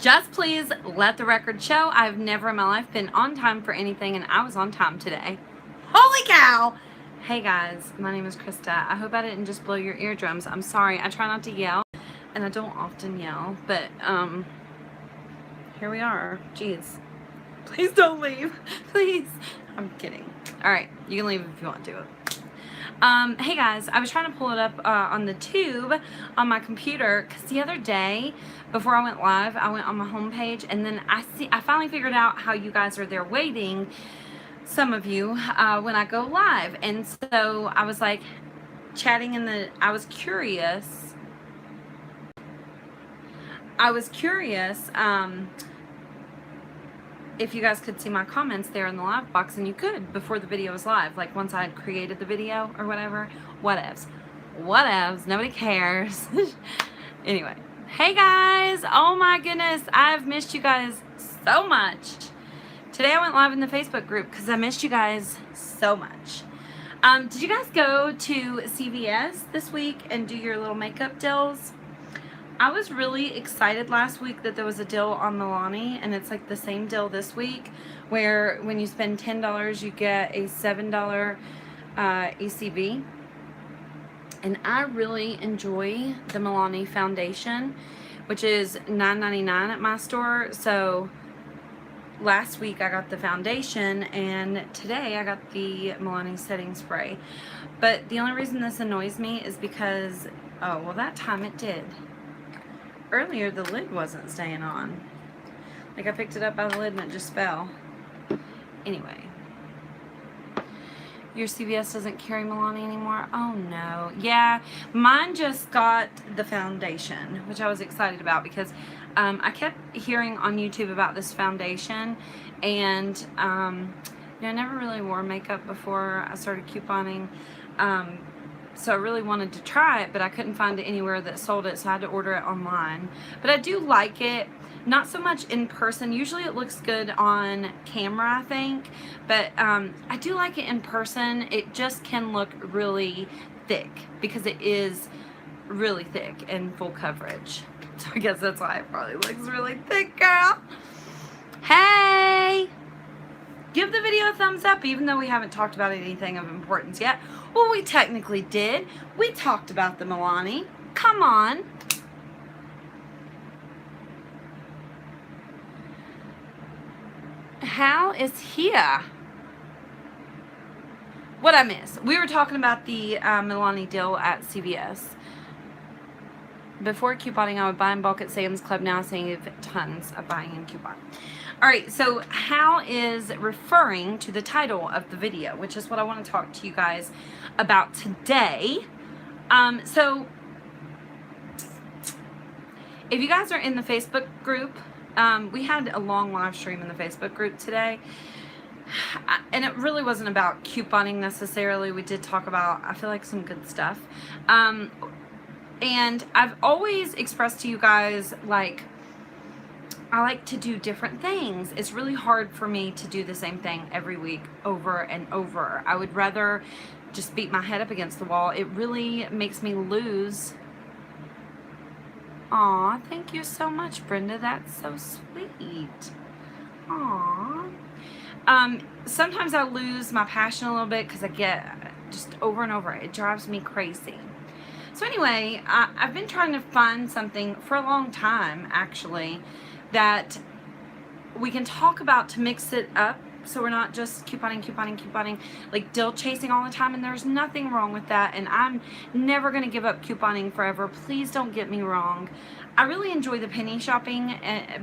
Just please let the record show I've never in my life been on time for anything, and I was on time today. Holy cow! Hey guys, my name is Christa. I hope I didn't just blow your eardrums. I'm sorry. I try not to yell, and I don't often yell, but here we are. Jeez. Please don't leave. Please. I'm kidding. Alright, you can leave if you want to. Hey guys, I was trying to pull it up on the tube on my computer because the other day before I went live, I went on my homepage and then I finally figured out how you guys are there waiting, some of you, when I go live. And so I was like chatting I was curious if you guys could see my comments there in the live box, and you could before the video was live, like once I had created the video or whatever. Whatevs, nobody cares. Anyway, hey guys, oh my goodness, I've missed you guys so much. Today I went live in the Facebook group because I missed you guys so much. Did you guys go to CVS this week and do your little makeup deals? I was really excited last week that there was a deal on Milani, and it's like the same deal this week where when you spend $10 you get a $7 ECB. And I really enjoy the Milani foundation, which is $9.99 at my store. So last week I got the foundation and today I got the Milani setting spray. But the only reason this annoys me is because, oh well, that time it did. Earlier the lid wasn't staying on. Like I picked it up by the lid and it just fell. Anyway. Your CVS doesn't carry Milani anymore? Oh no. Yeah, mine just got the foundation, which I was excited about because I kept hearing on YouTube about this foundation, and I never really wore makeup before I started couponing. So I really wanted to try it, but I couldn't find it anywhere that sold it, so I had to order it online. But I do like it, not so much in person. Usually it looks good on camera, I think, but I do like it in person. It just can look really thick because it is really thick and full coverage. So I guess that's why it probably looks really thick, girl. Hey! Give the video a thumbs up, even though we haven't talked about anything of importance yet. Well, we technically did. We talked about the Milani. Come on. How is here? What'd I miss? We were talking about the Milani deal at CVS. Before couponing, I would buy in bulk at Sam's Club. Now I save tons of buying in coupon. Alright, so how is referring to the title of the video, which is what I want to talk to you guys about today. So if you guys are in the Facebook group, we had a long live stream in the Facebook group today, and it really wasn't about couponing necessarily. We did talk about, I feel like, some good stuff. And I've always expressed to you guys, like, I like to do different things. It's really hard for me to do the same thing every week over and over. I would rather just beat my head up against the wall. It really makes me lose. Aw, thank you so much, Brenda. That's so sweet. Aw. Sometimes I lose my passion a little bit because I get just over and over. It drives me crazy. So anyway, I've been trying to find something for a long time, actually, that we can talk about to mix it up so we're not just couponing, like deal chasing all the time. And there's nothing wrong with that, and I'm never going to give up couponing forever. Please don't get me wrong. I really enjoy the penny shopping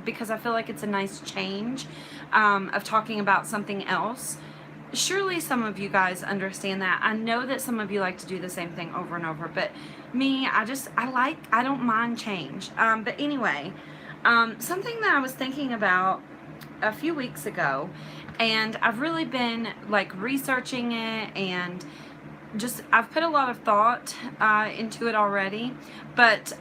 because I feel like it's a nice change of talking about something else. Surely some of you guys understand that. I know that some of you like to do the same thing over and over, but me, I don't mind change. But anyway, something that I was thinking about a few weeks ago, and I've really been like researching it, and just I've put a lot of thought into it already, but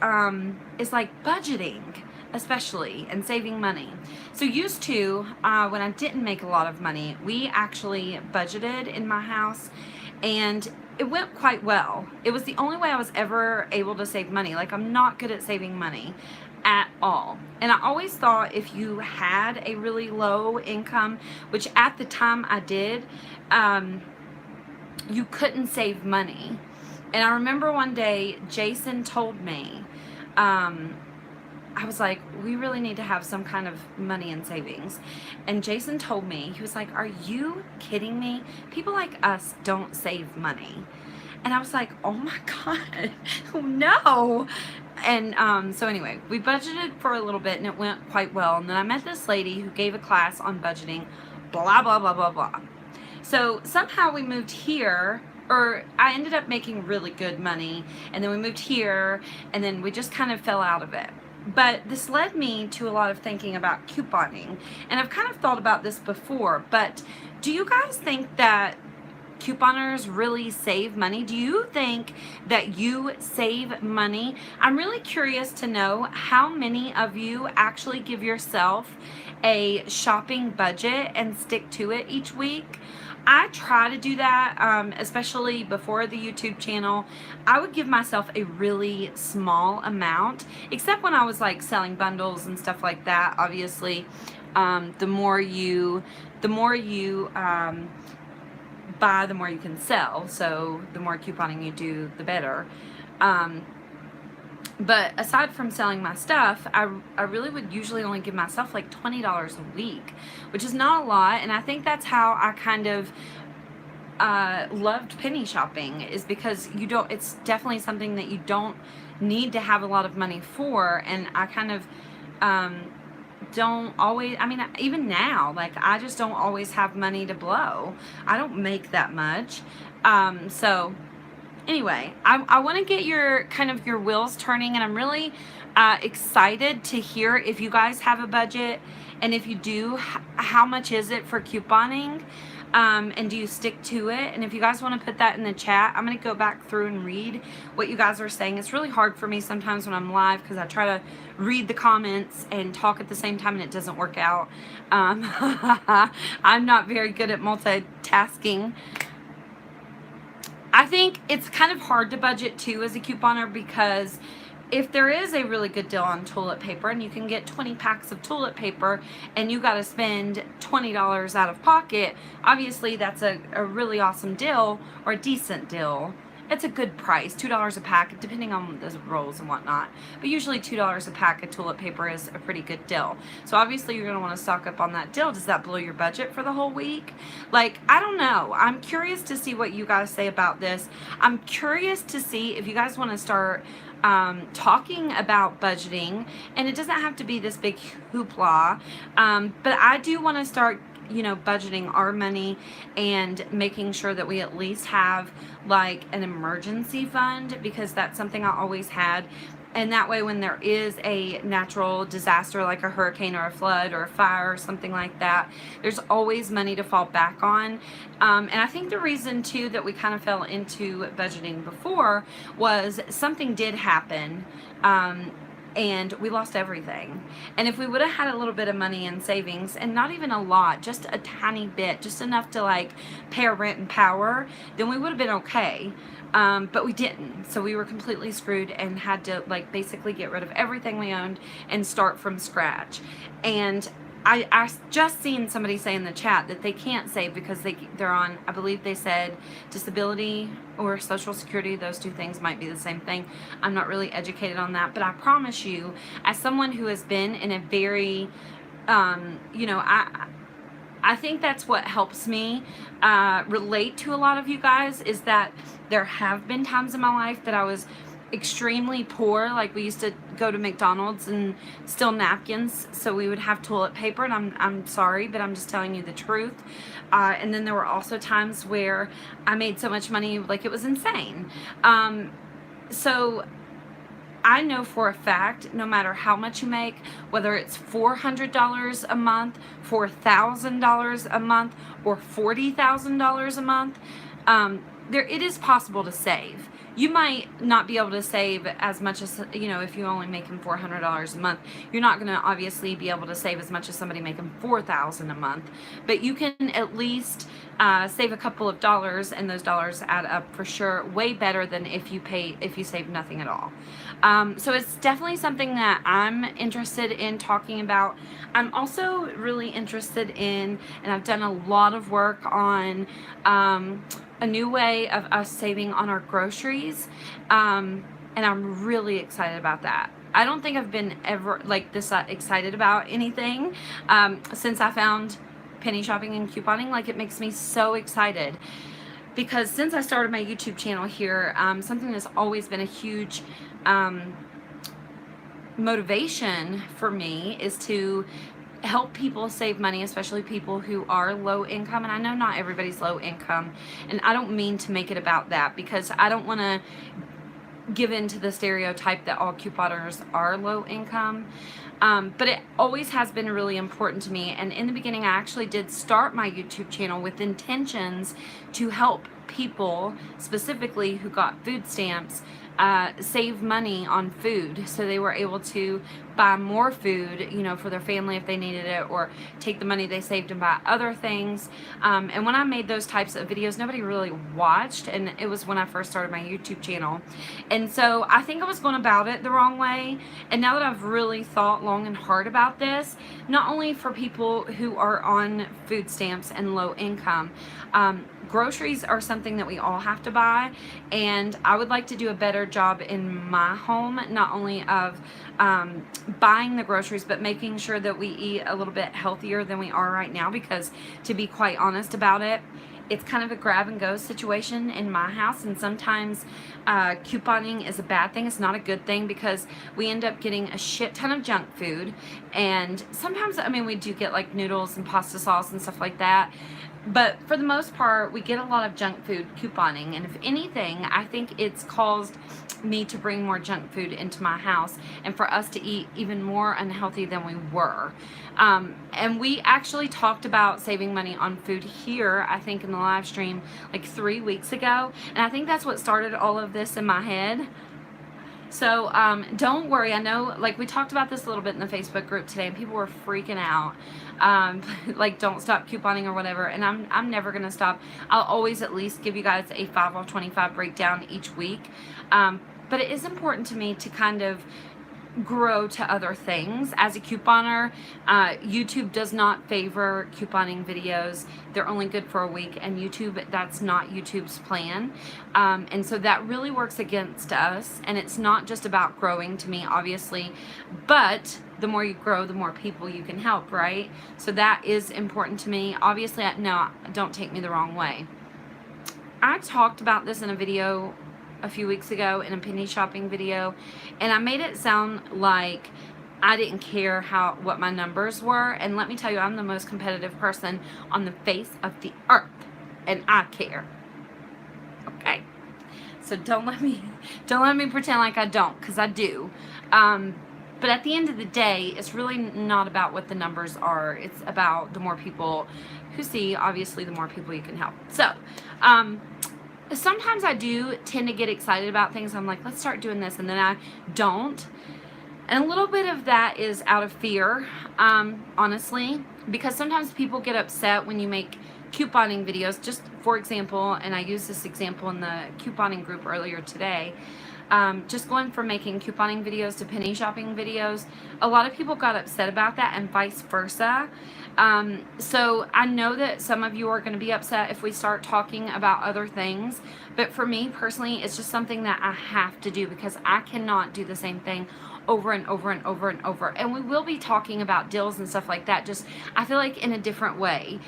it's like budgeting, especially, and saving money. So used to, when I didn't make a lot of money, we actually budgeted in my house, and it went quite well. It was the only way I was ever able to save money. Like, I'm not good at saving money at all. And I always thought if you had a really low income, which at the time I did, you couldn't save money. And I remember one day Jason told me, I was like, we really need to have some kind of money in savings. And Jason told me, he was like, are you kidding me? People like us don't save money. And I was like, oh my God, no. And so anyway, we budgeted for a little bit and it went quite well. And then I met this lady who gave a class on budgeting, blah, blah, blah, blah, blah. So somehow we moved here, or I ended up making really good money. And then we moved here and then we just kind of fell out of it. But this led me to a lot of thinking about couponing. And I've kind of thought about this before, but do you guys think that couponers really save money? Do you think that you save money? I'm really curious to know how many of you actually give yourself a shopping budget and stick to it each week. I try to do that, especially before the YouTube channel. I would give myself a really small amount, except when I was like selling bundles and stuff like that. Obviously, the more you buy, the more you can sell. So the more couponing you do, the better. But aside from selling my stuff, I really would usually only give myself like $20 a week, which is not a lot. And I think that's how I kind of loved penny shopping, is because it's definitely something that you don't need to have a lot of money for. And I kind of don't always, I mean, even now, like, I just don't always have money to blow. I don't make that much. So anyway, I want to get your wheels turning, and I'm really excited to hear if you guys have a budget, and if you do, how much is it for couponing, and do you stick to it? And if you guys want to put that in the chat, I'm going to go back through and read what you guys are saying. It's really hard for me sometimes when I'm live because I try to read the comments and talk at the same time and it doesn't work out. I'm not very good at multitasking. I think it's kind of hard to budget too as a couponer, because if there is a really good deal on toilet paper and you can get 20 packs of toilet paper and you got to spend $20 out of pocket, obviously that's a really awesome deal, or a decent deal. It's a good price, $2 a pack, depending on the rolls and whatnot. But usually $2 a pack of toilet paper is a pretty good deal. So obviously you're going to want to stock up on that deal. Does that blow your budget for the whole week? Like, I don't know. I'm curious to see what you guys say about this. I'm curious to see if you guys want to start talking about budgeting. And it doesn't have to be this big hoopla. But I do want to start budgeting our money and making sure that we at least have like an emergency fund, because that's something I always had. And that way, when there is a natural disaster like a hurricane or a flood or a fire or something like that, there's always money to fall back on. And I think the reason too that we kind of fell into budgeting before was something did happen. And we lost everything. And if we would have had a little bit of money in savings, and not even a lot, just a tiny bit, just enough to like pay our rent and power, then we would have been okay. But we didn't. So we were completely screwed and had to like basically get rid of everything we owned and start from scratch. And I just seen somebody say in the chat that they can't save because they're on, I believe they said disability or Social Security. Those two things might be the same thing. I'm not really educated on that, but I promise you, as someone who has been in a very, I think that's what helps me relate to a lot of you guys, is that there have been times in my life that I was extremely poor. Like, we used to go to McDonald's and steal napkins so we would have toilet paper, and I'm sorry, but I'm just telling you the truth. And then there were also times where I made so much money, like it was insane. So I know for a fact, no matter how much you make, whether it's $400 a month, $4,000 a month, or $40,000 a month, it is possible to save. You might not be able to save as much as, if you're only making $400 a month, you're not going to obviously be able to save as much as somebody making $4,000 a month, but you can at least save a couple of dollars, and those dollars add up for sure, way better than if you save nothing at all. So it's definitely something that I'm interested in talking about. I'm also really interested in, and I've done a lot of work on a new way of us saving on our groceries, and I'm really excited about that. I don't think I've been ever like this excited about anything since I found penny shopping and couponing. Like, it makes me so excited, because since I started my YouTube channel here, something that's always been a huge motivation for me is to help people save money, especially people who are low income. And I know not everybody's low income, and I don't mean to make it about that, because I don't want to give in to the stereotype that all couponers are low income. But it always has been really important to me. And in the beginning, I actually did start my YouTube channel with intentions to help people, specifically who got food stamps, save money on food, so they were able to buy more food, you know, for their family if they needed it, or take the money they saved and buy other things. And when I made those types of videos, nobody really watched, and it was when I first started my YouTube channel. And so I think I was going about it the wrong way. And now that I've really thought long and hard about this, not only for people who are on food stamps and low income, groceries are something that we all have to buy, and I would like to do a better job in my home, not only of buying the groceries, but making sure that we eat a little bit healthier than we are right now, because to be quite honest about it, it's kind of a grab and go situation in my house, and sometimes couponing is a bad thing. It's not a good thing, because we end up getting a shit ton of junk food, and sometimes, I mean, we do get like noodles and pasta sauce and stuff like that, but for the most part, we get a lot of junk food couponing. And if anything, I think it's caused me to bring more junk food into my house, and for us to eat even more unhealthy than we were. And we actually talked about saving money on food here, I think in the live stream like 3 weeks ago. And I think that's what started all of this in my head. So don't worry. I know, like, we talked about this a little bit in the Facebook group today, and people were freaking out. Like, don't stop couponing or whatever. And I'm never going to stop. I'll always at least give you guys a 5 off 25 breakdown each week. But it is important to me to kind of grow to other things. As a couponer, YouTube does not favor couponing videos. They're only good for a week, and YouTube, that's not YouTube's plan. And so that really works against us, and it's not just about growing to me, obviously, but the more you grow, the more people you can help, right? So that is important to me. Obviously, no, don't take me the wrong way. I talked about this in a video a few weeks ago, in a penny shopping video, and I made it sound like I didn't care what my numbers were. And let me tell you, I'm the most competitive person on the face of the earth, and I care. Okay, so don't let me pretend like I don't, because I do. But at the end of the day, it's really not about what the numbers are. It's about the more people who see, obviously, the more people you can help. So sometimes I do tend to get excited about things. I'm like, let's start doing this, and then I don't. And a little bit of that is out of fear, honestly, because sometimes people get upset when you make couponing videos. Just for example, and I used this example in the couponing group earlier today, just going from making couponing videos to penny shopping videos, a lot of people got upset about that, and vice versa. So I know that some of you are going to be upset if we start talking about other things, but for me personally, it's just something that I have to do, because I cannot do the same thing over and over and over and over. And we will be talking about deals and stuff like that, just I feel like in a different way.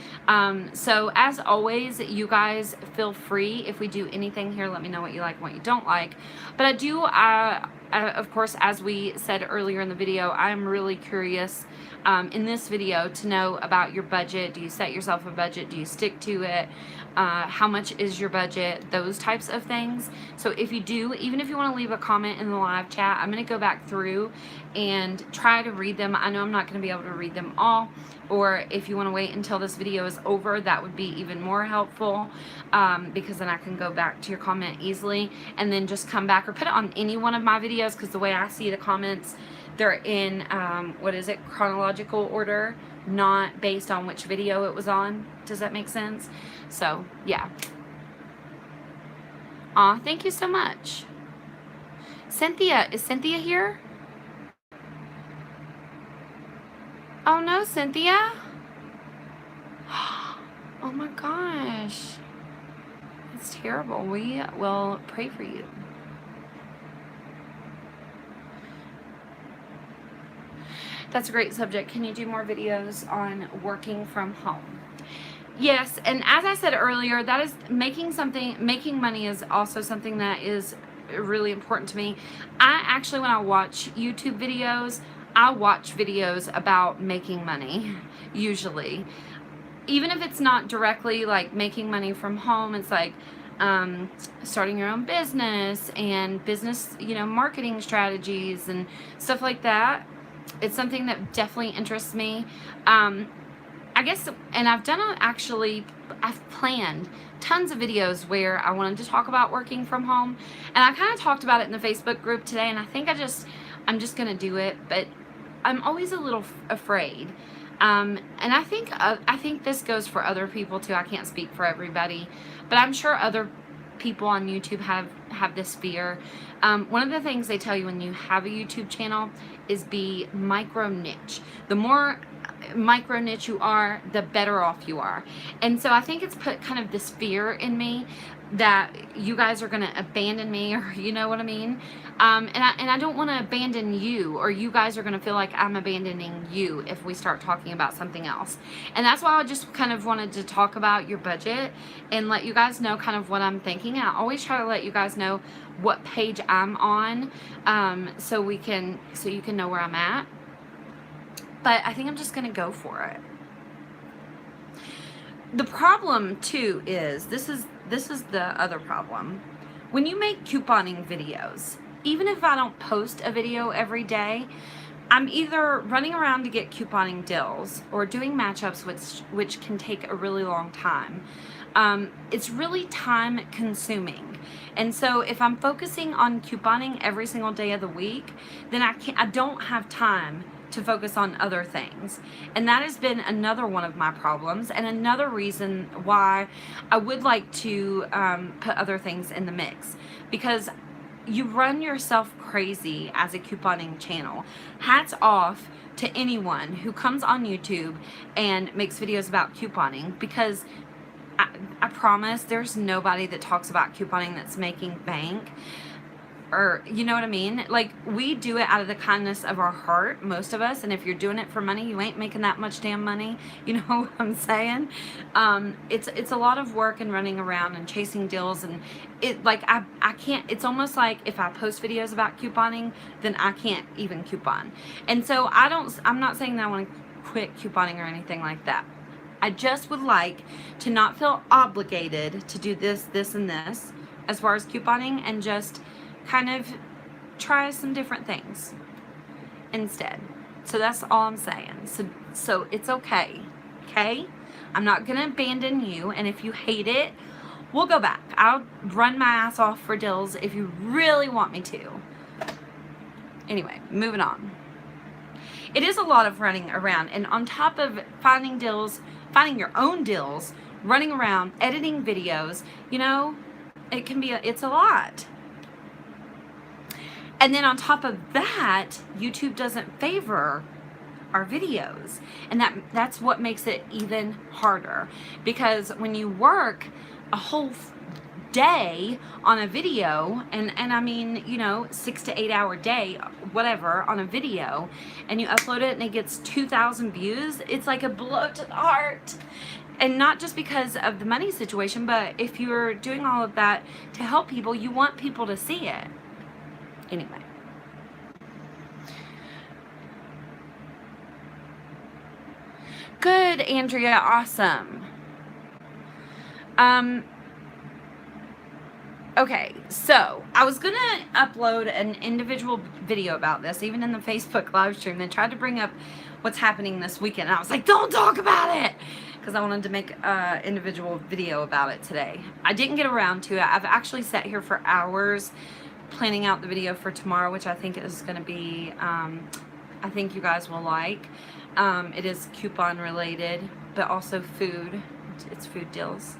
So as always, you guys feel free, if we do anything here, let me know what you like and what you don't like. But I do, of course, as we said earlier in the video, I'm really curious in this video to know about your budget. Do you set yourself a budget? Do you stick to it? How much is your budget? Those types of things. So if you do, even if you want to leave a comment in the live chat, I'm going to go back through and try to read them. I know I'm not going to be able to read them all, or if you want to wait until this video is over, that would be even more helpful, because then I can go back to your comment easily and then just come back, or put it on any one of my videos, because the way I see the comments, they're in, what is it, chronological order, not based on which video it was on. Does that make sense? So, yeah. Aw, thank you so much. Cynthia, is Cynthia here? Oh no, Cynthia? Oh my gosh. It's terrible. We will pray for you. That's a great subject. Can you do more videos on working from home? Yes, and as I said earlier, that is making money is also something that is really important to me. I actually, when I watch YouTube videos, I watch videos about making money, usually. Even if it's not directly like making money from home, it's like starting your own business and business, marketing strategies and stuff like that. It's something that definitely interests me. I guess, and I've planned tons of videos where I wanted to talk about working from home, and I kind of talked about it in the Facebook group today, and I think I'm just gonna do it, but I'm always a little afraid. And I think this goes for other people too. I can't speak for everybody, but I'm sure other people on YouTube have this fear. One of the things they tell you when you have a YouTube channel is be micro niche. The more micro niche you are, the better off you are. And so I think it's put kind of this fear in me that you guys are going to abandon me, or you know what I mean? And I don't want to abandon you, or you guys are going to feel like I'm abandoning you if we start talking about something else. And that's why I just kind of wanted to talk about your budget and let you guys know kind of what I'm thinking. And I always try to let you guys know what page I'm on, so you can know where I'm at. But I think I'm just going to go for it. The problem too is, this is the other problem. When you make couponing videos, even if I don't post a video every day, I'm either running around to get couponing deals or doing matchups, which can take a really long time. It's really time consuming. And so if I'm focusing on couponing every single day of the week, then I don't have time to focus on other things. And that has been another one of my problems, and another reason why I would like to put other things in the mix, because you run yourself crazy as a couponing channel. Hats off to anyone who comes on YouTube and makes videos about couponing, because I promise there's nobody that talks about couponing that's making bank. Or, you know what I mean? Like, we do it out of the kindness of our heart, most of us. And if you're doing it for money, you ain't making that much damn money. You know what I'm saying? It's a lot of work and running around and chasing deals. And I can't, it's almost like if I post videos about couponing, then I can't even coupon. And so I'm not saying that I want to quit couponing or anything like that. I just would like to not feel obligated to do this, and this as far as couponing, and just kind of try some different things instead. So that's all I'm saying. So it's okay. I'm not gonna abandon you, and if you hate it, we'll go back. I'll run my ass off for deals if you really want me to. Anyway, moving on. It is a lot of running around, and on top of finding deals, finding your own deals, running around, editing videos, it's a lot. And then on top of that, YouTube doesn't favor our videos. And that's what makes it even harder. Because when you work a whole day on a video, and I mean, 6 to 8 hour day, whatever, on a video, and you upload it and it gets 2,000 views, it's like a blow to the heart. And not just because of the money situation, but if you're doing all of that to help people, you want people to see it. Anyway. Good, Andrea. Awesome. Okay, so I was going to upload an individual video about this, even in the Facebook live stream. They tried to bring up what's happening this weekend, and I was like, don't talk about it, because I wanted to make an individual video about it today. I didn't get around to it. I've actually sat here for hours planning out the video for tomorrow, which I think is going to be I think you guys will like. It is coupon related, but also food. It's food deals.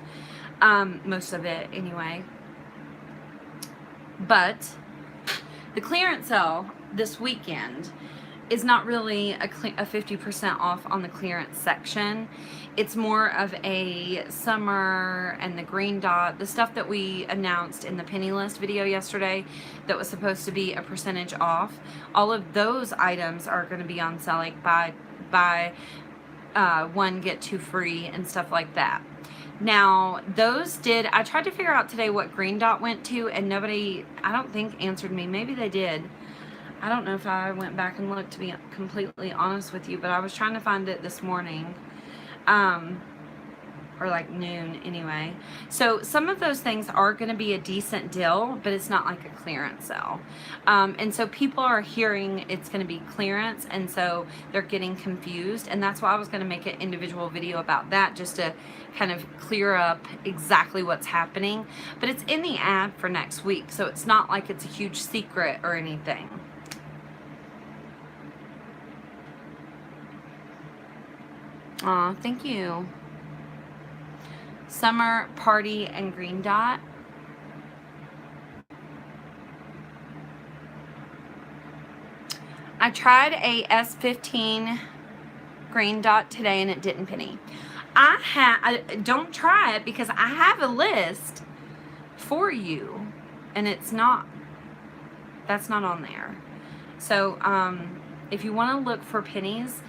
Most of it anyway. But the clearance sale this weekend is not really a 50% off on the clearance section. It's more of a summer and the green dot, the stuff that we announced in the penny list video yesterday that was supposed to be a percentage off. All of those items are going to be on sale, like buy one get two free and stuff like that. Now, I tried to figure out today what green dot went to, and nobody, I don't think, answered me. Maybe they did. I don't know if I went back and looked, to be completely honest with you, but I was trying to find it this morning, or like noon anyway. So some of those things are going to be a decent deal, but it's not like a clearance sale. And so people are hearing it's going to be clearance, and so they're getting confused, and that's why I was going to make an individual video about that, just to kind of clear up exactly what's happening. But it's in the ad for next week, so it's not like it's a huge secret or anything. Aw, thank you. Summer Party and Green Dot. I tried a S15 Green Dot today and it didn't penny. I don't try it because I have a list for you and that's not on there. So if you want to look for pennies,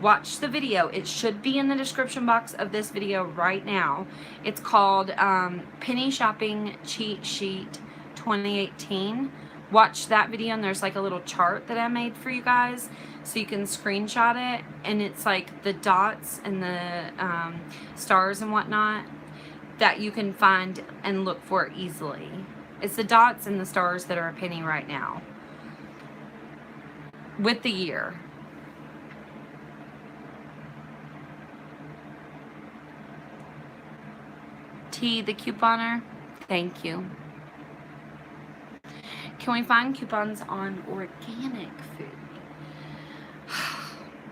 watch the video. It should be in the description box of this video right now. It's called Penny Shopping Cheat Sheet 2018. Watch that video, and there's like a little chart that I made for you guys so you can screenshot it, and it's like the dots and the stars and whatnot that you can find and look for easily. It's the dots and the stars that are a penny right now with the year. The couponer, thank you. Can we find coupons on organic food?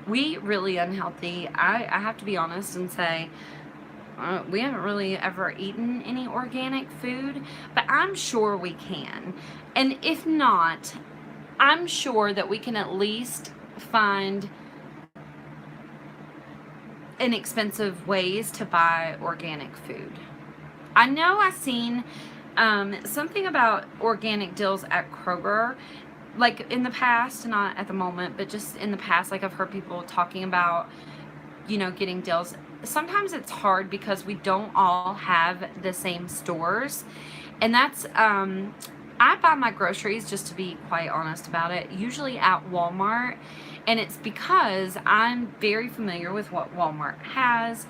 We really unhealthy. I have to be honest and say we haven't really ever eaten any organic food, but I'm sure we can. And if not, I'm sure that we can at least find inexpensive ways to buy organic food. I know I've seen something about organic deals at Kroger, like in the past, not at the moment, but just in the past, like I've heard people talking about, you know, getting deals. Sometimes it's hard because we don't all have the same stores, and that's, I buy my groceries, just to be quite honest about it, usually at Walmart, and it's because I'm very familiar with what Walmart has,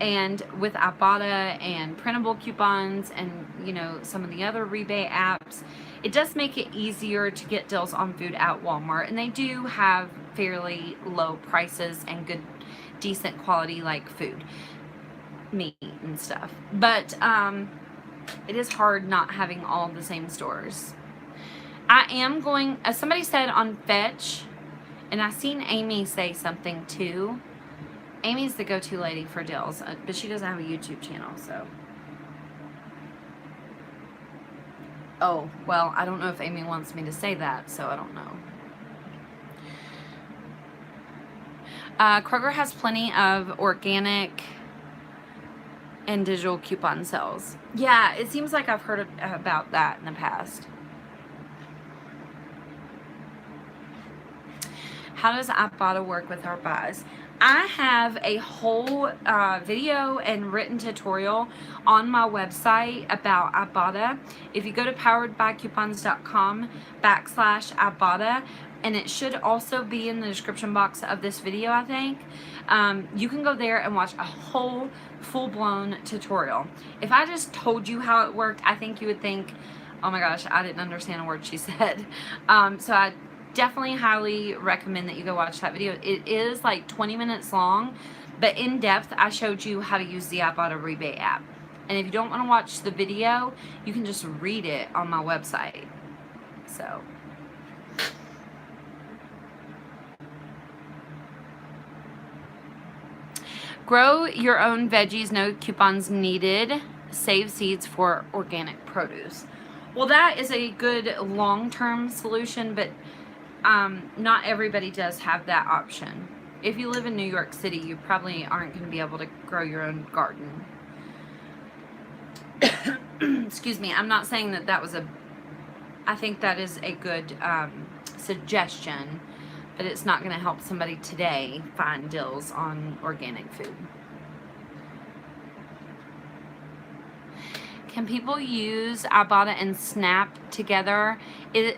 and with Ibotta and printable coupons and, you know, some of the other rebate apps, it does make it easier to get deals on food at Walmart. And they do have fairly low prices and good, decent quality, like food, meat and stuff. But it is hard not having all the same stores. I am going, as somebody said on Fetch, and I seen Amy say something too. Amy's the go-to lady for deals, but she doesn't have a YouTube channel, so. Oh, well, I don't know if Amy wants me to say that, so I don't know. Kroger has plenty of organic and digital coupon sales. Yeah, it seems like I've heard about that in the past. How does Ibotta work with our buys? I have a whole video and written tutorial on my website about Ibotta. If you go to poweredbycoupons.com/Ibotta, and it should also be in the description box of this video, I think, you can go there and watch a whole full-blown tutorial. If I just told you how it worked, I think you would think, oh my gosh, I didn't understand a word she said. So I definitely highly recommend that you go watch that video. It is like 20 minutes long, but in depth I showed you how to use the Ibotta rebate app. And if you don't want to watch the video, you can just read it on my website. So Grow your own veggies, no coupons needed. Save seeds for organic produce. Well, that is a good long-term solution, but not everybody does have that option. If you live in New York City, you probably aren't going to be able to grow your own garden. Excuse me. I'm not saying that was I think that is a good suggestion, but it's not going to help somebody today find deals on organic food. Can people use Ibotta and SNAP together?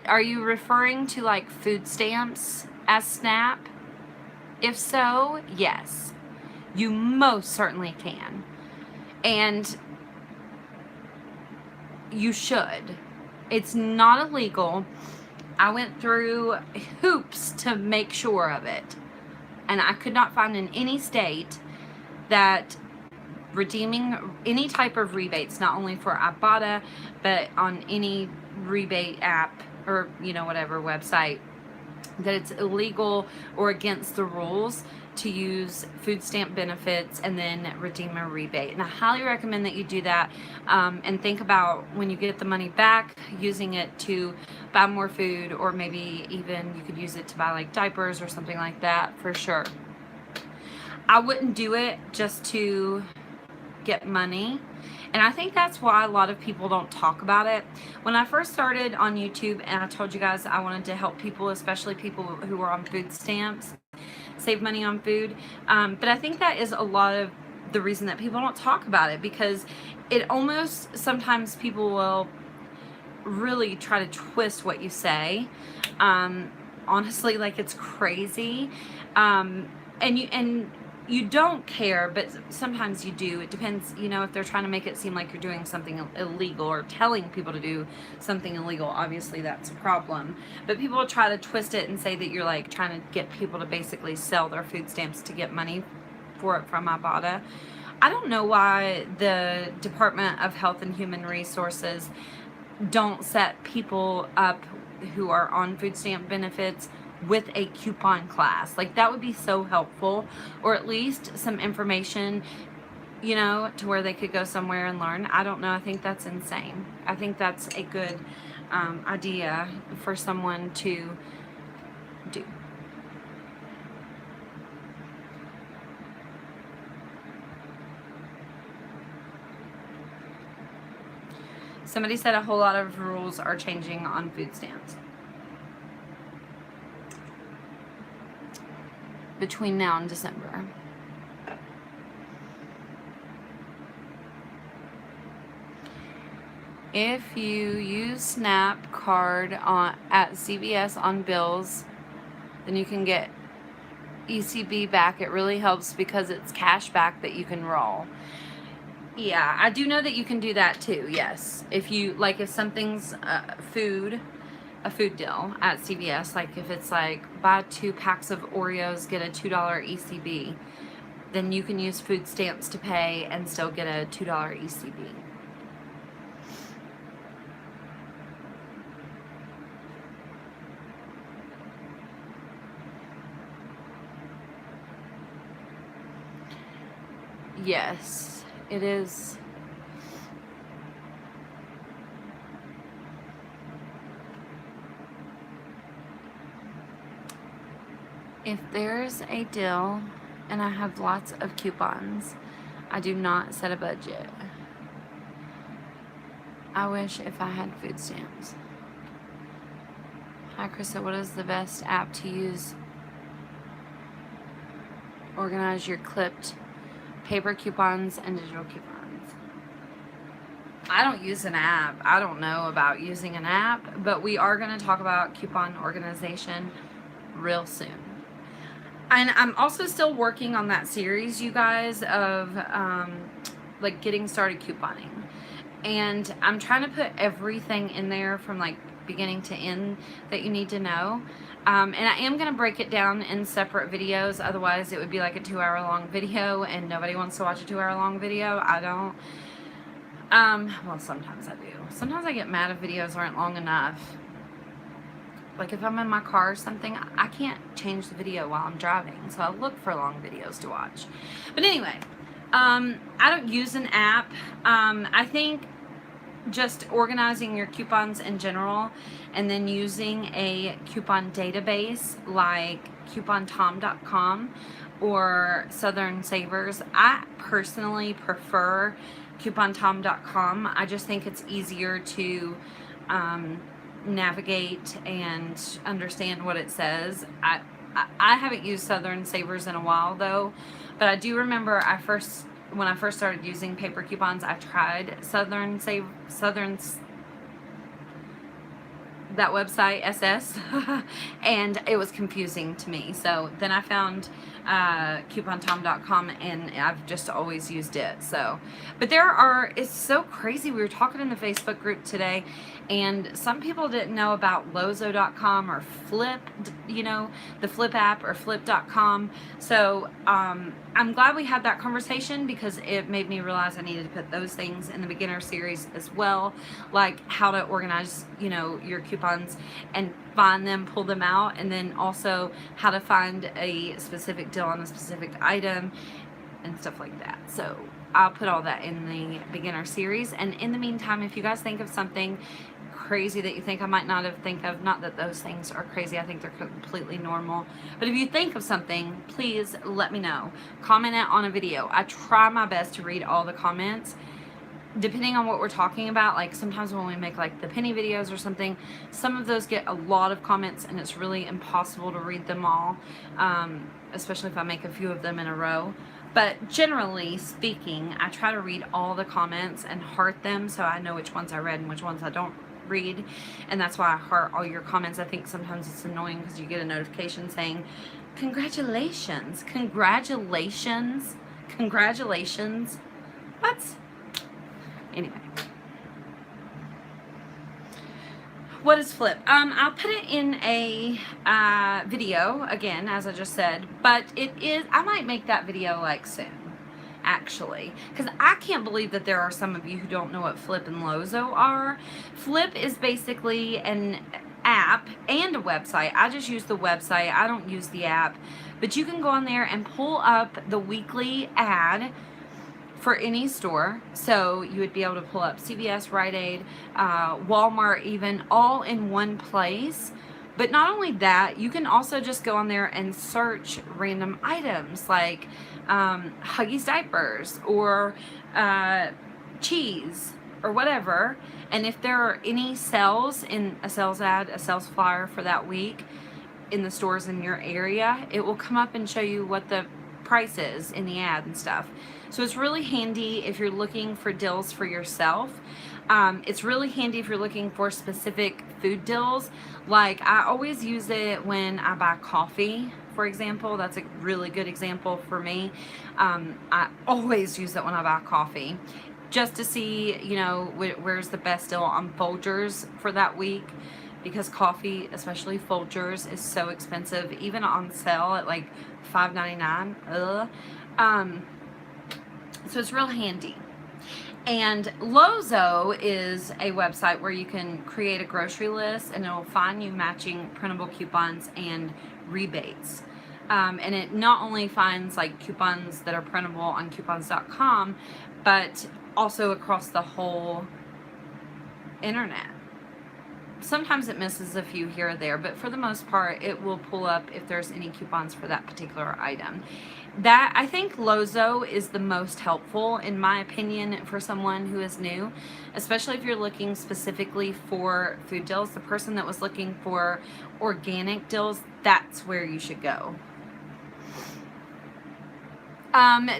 Are you referring to like food stamps as SNAP? If so, yes, you most certainly can. And you should. It's not illegal. I went through hoops to make sure of it. And I could not find in any state that redeeming any type of rebates, not only for Ibotta, but on any rebate app or, you know, whatever website, that it's illegal or against the rules to use food stamp benefits and then redeem a rebate. And I highly recommend that you do that, and think about when you get the money back, using it to buy more food, or maybe even you could use it to buy like diapers or something like that, for sure. I wouldn't do it just to get money. And I think that's why a lot of people don't talk about it. When I first started on YouTube, and I told you guys I wanted to help people, especially people who are on food stamps, save money on food. But I think that is a lot of the reason that people don't talk about it, because it almost, sometimes people will really try to twist what you say. Honestly, like, it's crazy. And you don't care, but sometimes you do. It depends, you know, if they're trying to make it seem like you're doing something illegal or telling people to do something illegal, obviously that's a problem. But people will try to twist it and say that you're like trying to get people to basically sell their food stamps to get money for it from Ibotta. I don't know why the Department of Health and Human Resources don't set people up who are on food stamp benefits with a coupon class. Like, that would be so helpful, or at least some information, you know, to where they could go somewhere and learn. I don't know. I think that's insane. I think that's a good idea for someone to do. Somebody said a whole lot of rules are changing on food stamps between now and December. If you use SNAP card at CVS on bills, then you can get ECB back. It really helps because it's cash back that you can roll. Yeah, I do know that you can do that too, yes. If you, like, if something's a food deal at CVS, like if it's like buy 2 packs of Oreos, get a $2 ECB, then you can use food stamps to pay and still get a $2 ECB. Yes, it is. If there's a deal and I have lots of coupons, I do not set a budget. I wish if I had food stamps. Hi, Christa. What is the best app to use? Organize your clipped paper coupons and digital coupons. I don't use an app. I don't know about using an app, but we are going to talk about coupon organization real soon. And I'm also still working on that series, you guys, of like getting started couponing. And I'm trying to put everything in there from like beginning to end that you need to know. And I am going to break it down in separate videos. Otherwise, it would be like a 2-hour long video, and nobody wants to watch a 2-hour long video. I don't. Well, sometimes I do. Sometimes I get mad if videos aren't long enough. like if I'm in my car or something, I can't change the video while I'm driving, so I look for long videos to watch. But anyway, I don't use an app. I think just organizing your coupons in general and then using a coupon database like coupontom.com or Southern Savers. I personally prefer coupontom.com. I just think it's easier to navigate and understand what it says. I haven't used Southern Savers in a while though, but I do remember when I first started using paper coupons, I tried that website, SS, and it was confusing to me. So then I found coupontom.com, and I've just always used it. So, but it's so crazy. We were talking in the Facebook group today, and some people didn't know about lozo.com or Flip, the Flip app or flip.com. So I'm glad we had that conversation because it made me realize I needed to put those things in the beginner series as well, like how to organize, your coupons and find them, pull them out, and then also how to find a specific deal on a specific item and stuff like that. So I'll put all that in the beginner series. And in the meantime, if you guys think of something crazy that you think I might not have think of, not that those things are crazy, I think they're completely normal, but if you think of something, please let me know. Comment it on a video. I try my best to read all the comments depending on what we're talking about. Like sometimes when we make like the penny videos or something, some of those get a lot of comments and it's really impossible to read them all, especially if I make a few of them in a row. But generally speaking, I try to read all the comments and heart them so I know which ones I read and which ones I don't read, and that's why I heart all your comments. I think sometimes it's annoying because you get a notification saying congratulations. What? Anyway, what is Flip? I'll put it in a video again, as I just said, but I might make that video like soon, actually, because I can't believe that there are some of you who don't know what Flip and Lozo are. Flip is basically an app and a website. I just use the website. I don't use the app, but you can go on there and pull up the weekly ad for any store. So you would be able to pull up CVS, Rite Aid, Walmart even, all in one place. But not only that, you can also just go on there and search random items like Huggies diapers or cheese or whatever. And if there are any sales in a sales ad, a sales flyer for that week in the stores in your area, it will come up and show you what the price is in the ad and stuff. So it's really handy if you're looking for deals for yourself. It's really handy if you're looking for specific food deals. Like I always use it when I buy coffee, for example. That's a really good example for me. I always use it when I buy coffee just to see, where's the best deal on Folgers for that week, because coffee, especially Folgers, is so expensive, even on sale at like $5.99. So it's real handy. And Lozo is a website where you can create a grocery list and it'll find you matching printable coupons and rebates. And it not only finds like coupons that are printable on coupons.com, but also across the whole internet. Sometimes it misses a few here or there, but for the most part, it will pull up if there's any coupons for that particular item. That, I think Lozo is the most helpful, in my opinion, for someone who is new, especially if you're looking specifically for food deals. The person that was looking for organic deals, that's where you should go.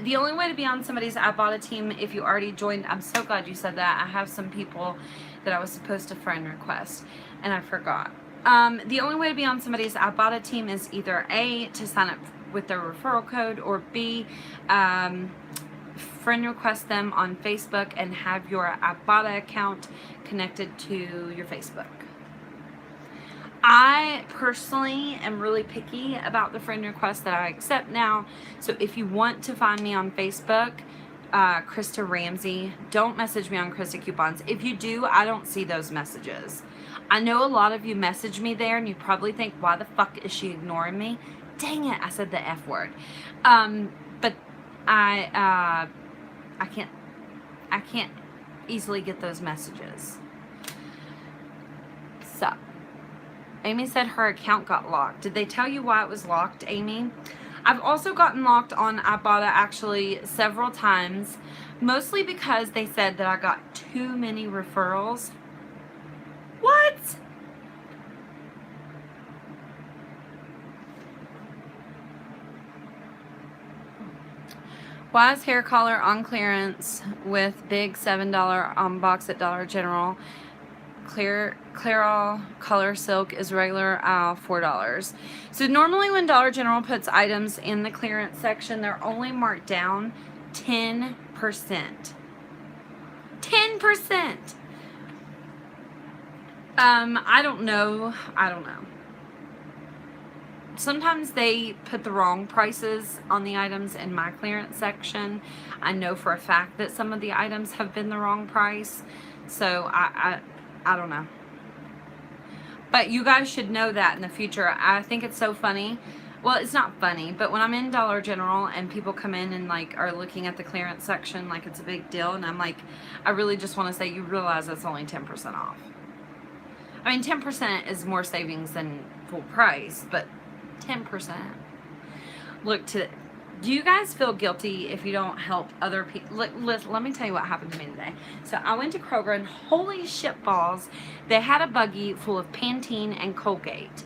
The only way to be on somebody's I Bought a team if you already joined, I'm so glad you said that. I have some people that I was supposed to friend request and I forgot. The only way to be on somebody's I Bought a team is either A, to sign up with their referral code, or B, friend request them on Facebook and have your Ibotta account connected to your Facebook. I personally am really picky about the friend requests that I accept now. So if you want to find me on Facebook, Christa Ramsey, don't message me on Christa Coupons. If you do, I don't see those messages. I know a lot of you message me there and you probably think, why the fuck is she ignoring me? Dang it, I said the F word. But I can't easily get those messages. So, Amy said her account got locked. Did they tell you why it was locked, Amy? I've also gotten locked on Ibotta actually several times, mostly because they said that I got too many referrals. What? Why is hair color on clearance with big $7 on box at Dollar General? Clear all color silk is regular $4. So normally when Dollar General puts items in the clearance section, they're only marked down 10%. 10%. I don't know. Sometimes they put the wrong prices on the items in my clearance section. I know for a fact that some of the items have been the wrong price. So I don't know. But you guys should know that in the future. I think it's so funny. Well, it's not funny, but when I'm in Dollar General and people come in and like are looking at the clearance section like it's a big deal, and I'm like, I really just want to say, you realize it's only 10% off. I mean, 10% is more savings than full price, but 10%. Look, do you guys feel guilty if you don't help other people? Let me tell you what happened to me today. So I went to Kroger and holy shit balls, they had a buggy full of Pantene and Colgate.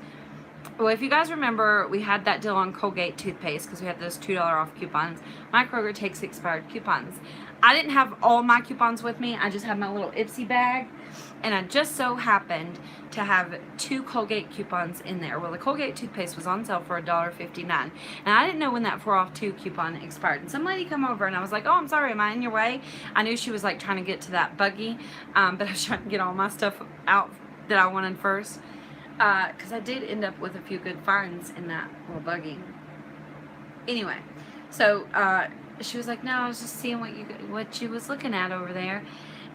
Well, if you guys remember, we had that deal on Colgate toothpaste because we had those $2 off coupons. My Kroger takes expired coupons. I didn't have all my coupons with me. I just had my little Ipsy bag. And I just so happened to have 2 Colgate coupons in there. Well, the Colgate toothpaste was on sale for $1.59. And I didn't know when that 4 off 2 coupon expired. And some lady come over and I was like, oh, I'm sorry, am I in your way? I knew she was like trying to get to that buggy. But I was trying to get all my stuff out that I wanted first. Because I did end up with a few good finds in that little buggy. Anyway, so she was like, no, I was just seeing what you was looking at over there.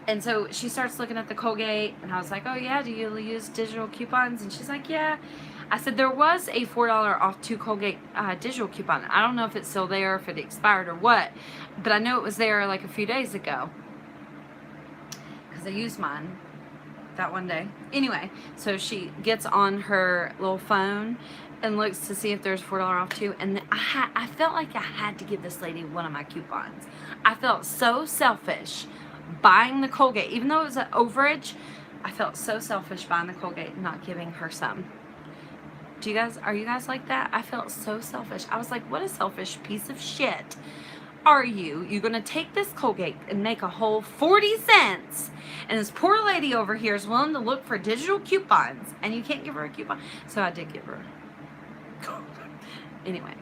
And so she starts looking at the Colgate, and I was like, oh yeah, do you use digital coupons? And she's like, yeah. I said, there was a $4 off 2 Colgate digital coupon. I don't know if it's still there, if it expired or what, but I know it was there like a few days ago because I used mine that one day. Anyway, so she gets on her little phone and looks to see if there's $4 off too. And I felt like I had to give this lady one of my coupons. I felt so selfish buying the Colgate, even though it was an overage. I felt so selfish buying the Colgate and not giving her some. Are you guys like that? I felt so selfish. I was like, what a selfish piece of shit are you? You're gonna take this Colgate and make a whole 40 cents, and this poor lady over here is willing to look for digital coupons, and you can't give her a coupon. So I did give her. Anyway.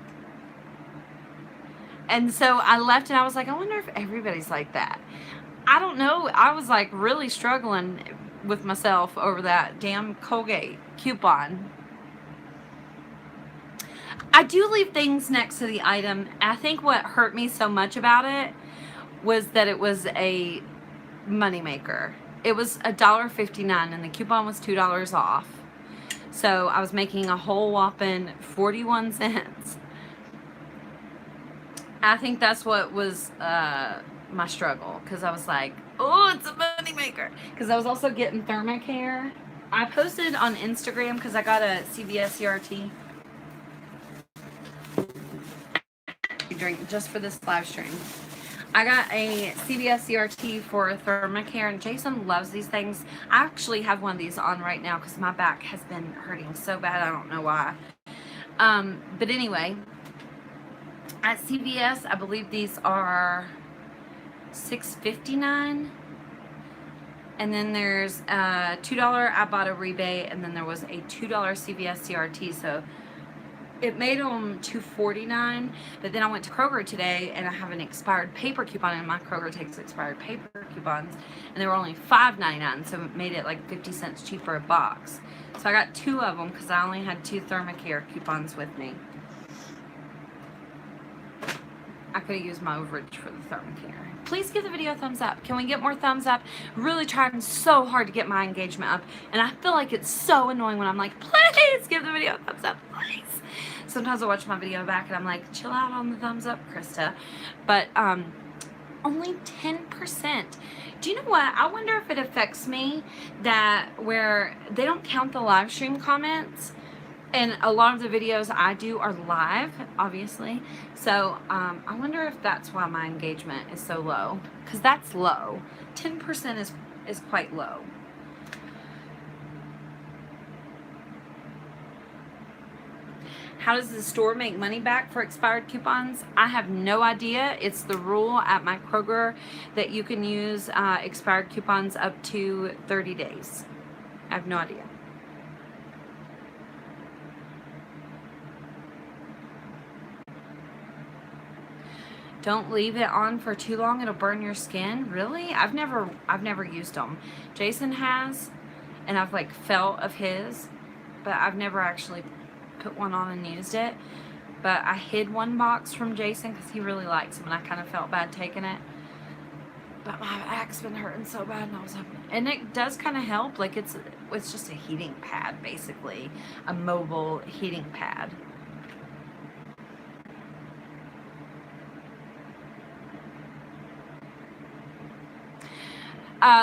And so I left and I was like, I wonder if everybody's like that. I don't know. I was like really struggling with myself over that damn Colgate coupon. I do leave things next to the item. I think what hurt me so much about it was that it was a moneymaker. It was $1.59 and the coupon was $2 off. So I was making a whole whopping 41 cents. I think that's what was my struggle, because I was like, oh, it's a moneymaker. Because I was also getting Thermacare. I posted on Instagram because I got a CVS CRT. You drink just for this live stream. I got a CVS CRT for Thermacare, and Jason loves these things. I actually have one of these on right now because my back has been hurting so bad. I don't know why. But anyway, at CVS, I believe these are $6.59. And then there's a $2 Ibotta rebate, and then there was a $2 CVS CRT. So it made them $2.49, but then I went to Kroger today and I have an expired paper coupon, and my Kroger takes expired paper coupons, and they were only $5.99, so it made it like 50 cents cheaper a box. So I got 2 of them because I only had 2 Thermacare coupons with me. I could have used my overage for the thermocare. Please give the video a thumbs up. Can we get more thumbs up? Really trying so hard to get my engagement up, and I feel like it's so annoying when I'm like, please give the video a thumbs up, please. Sometimes I watch my video back and I'm like, chill out on the thumbs up, Krista. But only 10%. Do you know what? I wonder if it affects me that where they don't count the live stream comments. And a lot of the videos I do are live, obviously. So I wonder if that's why my engagement is so low. Because that's low. 10% is quite low. How does the store make money back for expired coupons? I have no idea. It's the rule at my Kroger that you can use expired coupons up to 30 days. I have no idea. Don't leave it on for too long, it'll burn your skin. Really? I've never used them. Jason has, and I've like felt of his, but I've never actually put one on and used it. But I hid one box from Jason because he really likes them, and I kind of felt bad taking it. But my back's been hurting so bad, and I was hoping, and it does kind of help. Like it's just a heating pad, basically, a mobile heating pad.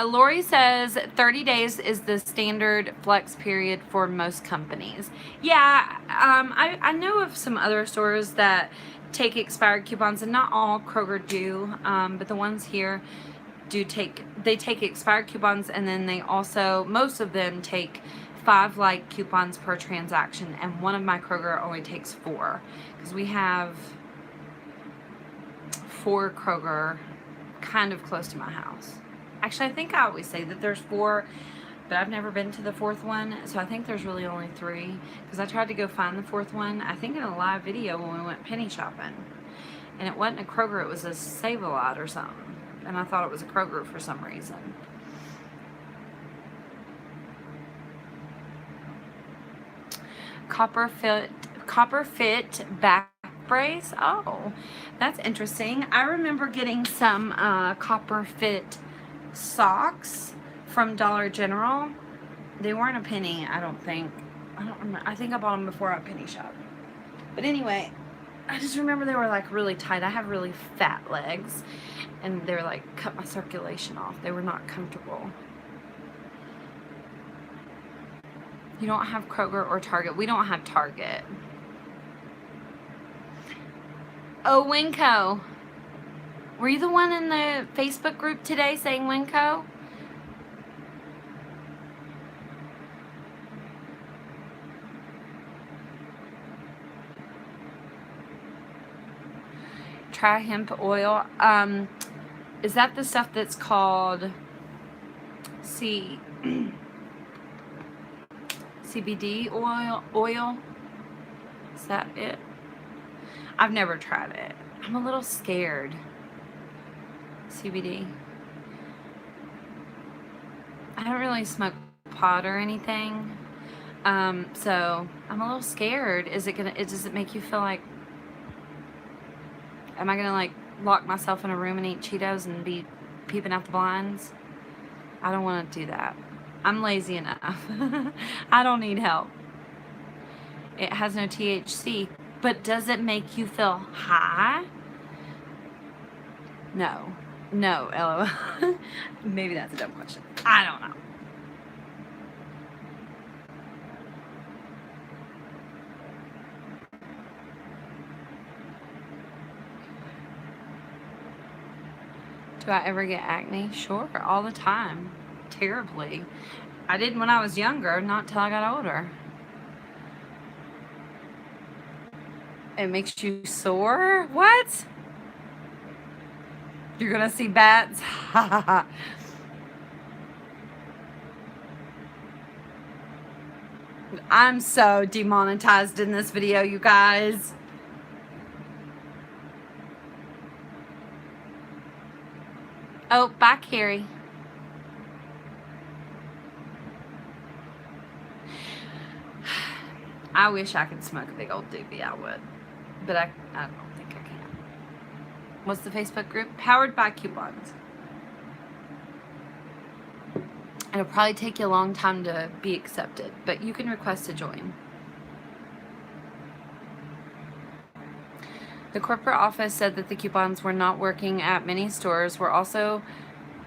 Lori says 30 days is the standard flex period for most companies. Yeah, I know of some other stores that take expired coupons, and not all Kroger do, but the ones here do take expired coupons, and then they also, most of them take 5 like coupons per transaction, and one of my Kroger only takes 4, because we have 4 Kroger kind of close to my house. Actually, I think I always say that there's 4, but I've never been to the 4th one, so I think there's really only 3, because I tried to go find the 4th one, I think in a live video when we went penny shopping, and it wasn't a Kroger, it was a Save-A-Lot or something, and I thought it was a Kroger for some reason. Copper Fit back brace. Oh, that's interesting. I remember getting some Copper Fit socks from Dollar General. They weren't a penny, I don't think. I don't remember. I think I bought them before I penny shopped. But anyway, I just remember they were like really tight. I have really fat legs, and they were like cut my circulation off. They were not comfortable. You don't have Kroger or Target. We don't have Target. Oh, Winco. Were you the one in the Facebook group today saying Winco? Try hemp oil. Is that the stuff that's called CBD oil? Is that it? I've never tried it. I'm a little scared. CBD. I don't really smoke pot or anything, so I'm a little scared. Does it make you feel like, am I gonna like lock myself in a room and eat Cheetos and be peeping out the blinds? I don't want to do that. I'm lazy enough. I don't need help. It has no THC, but does it make you feel high? No, LOL. Maybe that's a dumb question. I don't know. Do I ever get acne? Sure, all the time. Terribly. I didn't when I was younger, not till I got older. It makes you sore? What? You're gonna see bats? I'm so demonetized in this video, you guys. Oh, bye, Carrie. I, I wish I could smoke a big old doobie, I would. But I don't think I can. What's the Facebook group? Powered by Coupons. It'll probably take you a long time to be accepted, but you can request to join. The corporate office said that the coupons were not working at many stores. We're also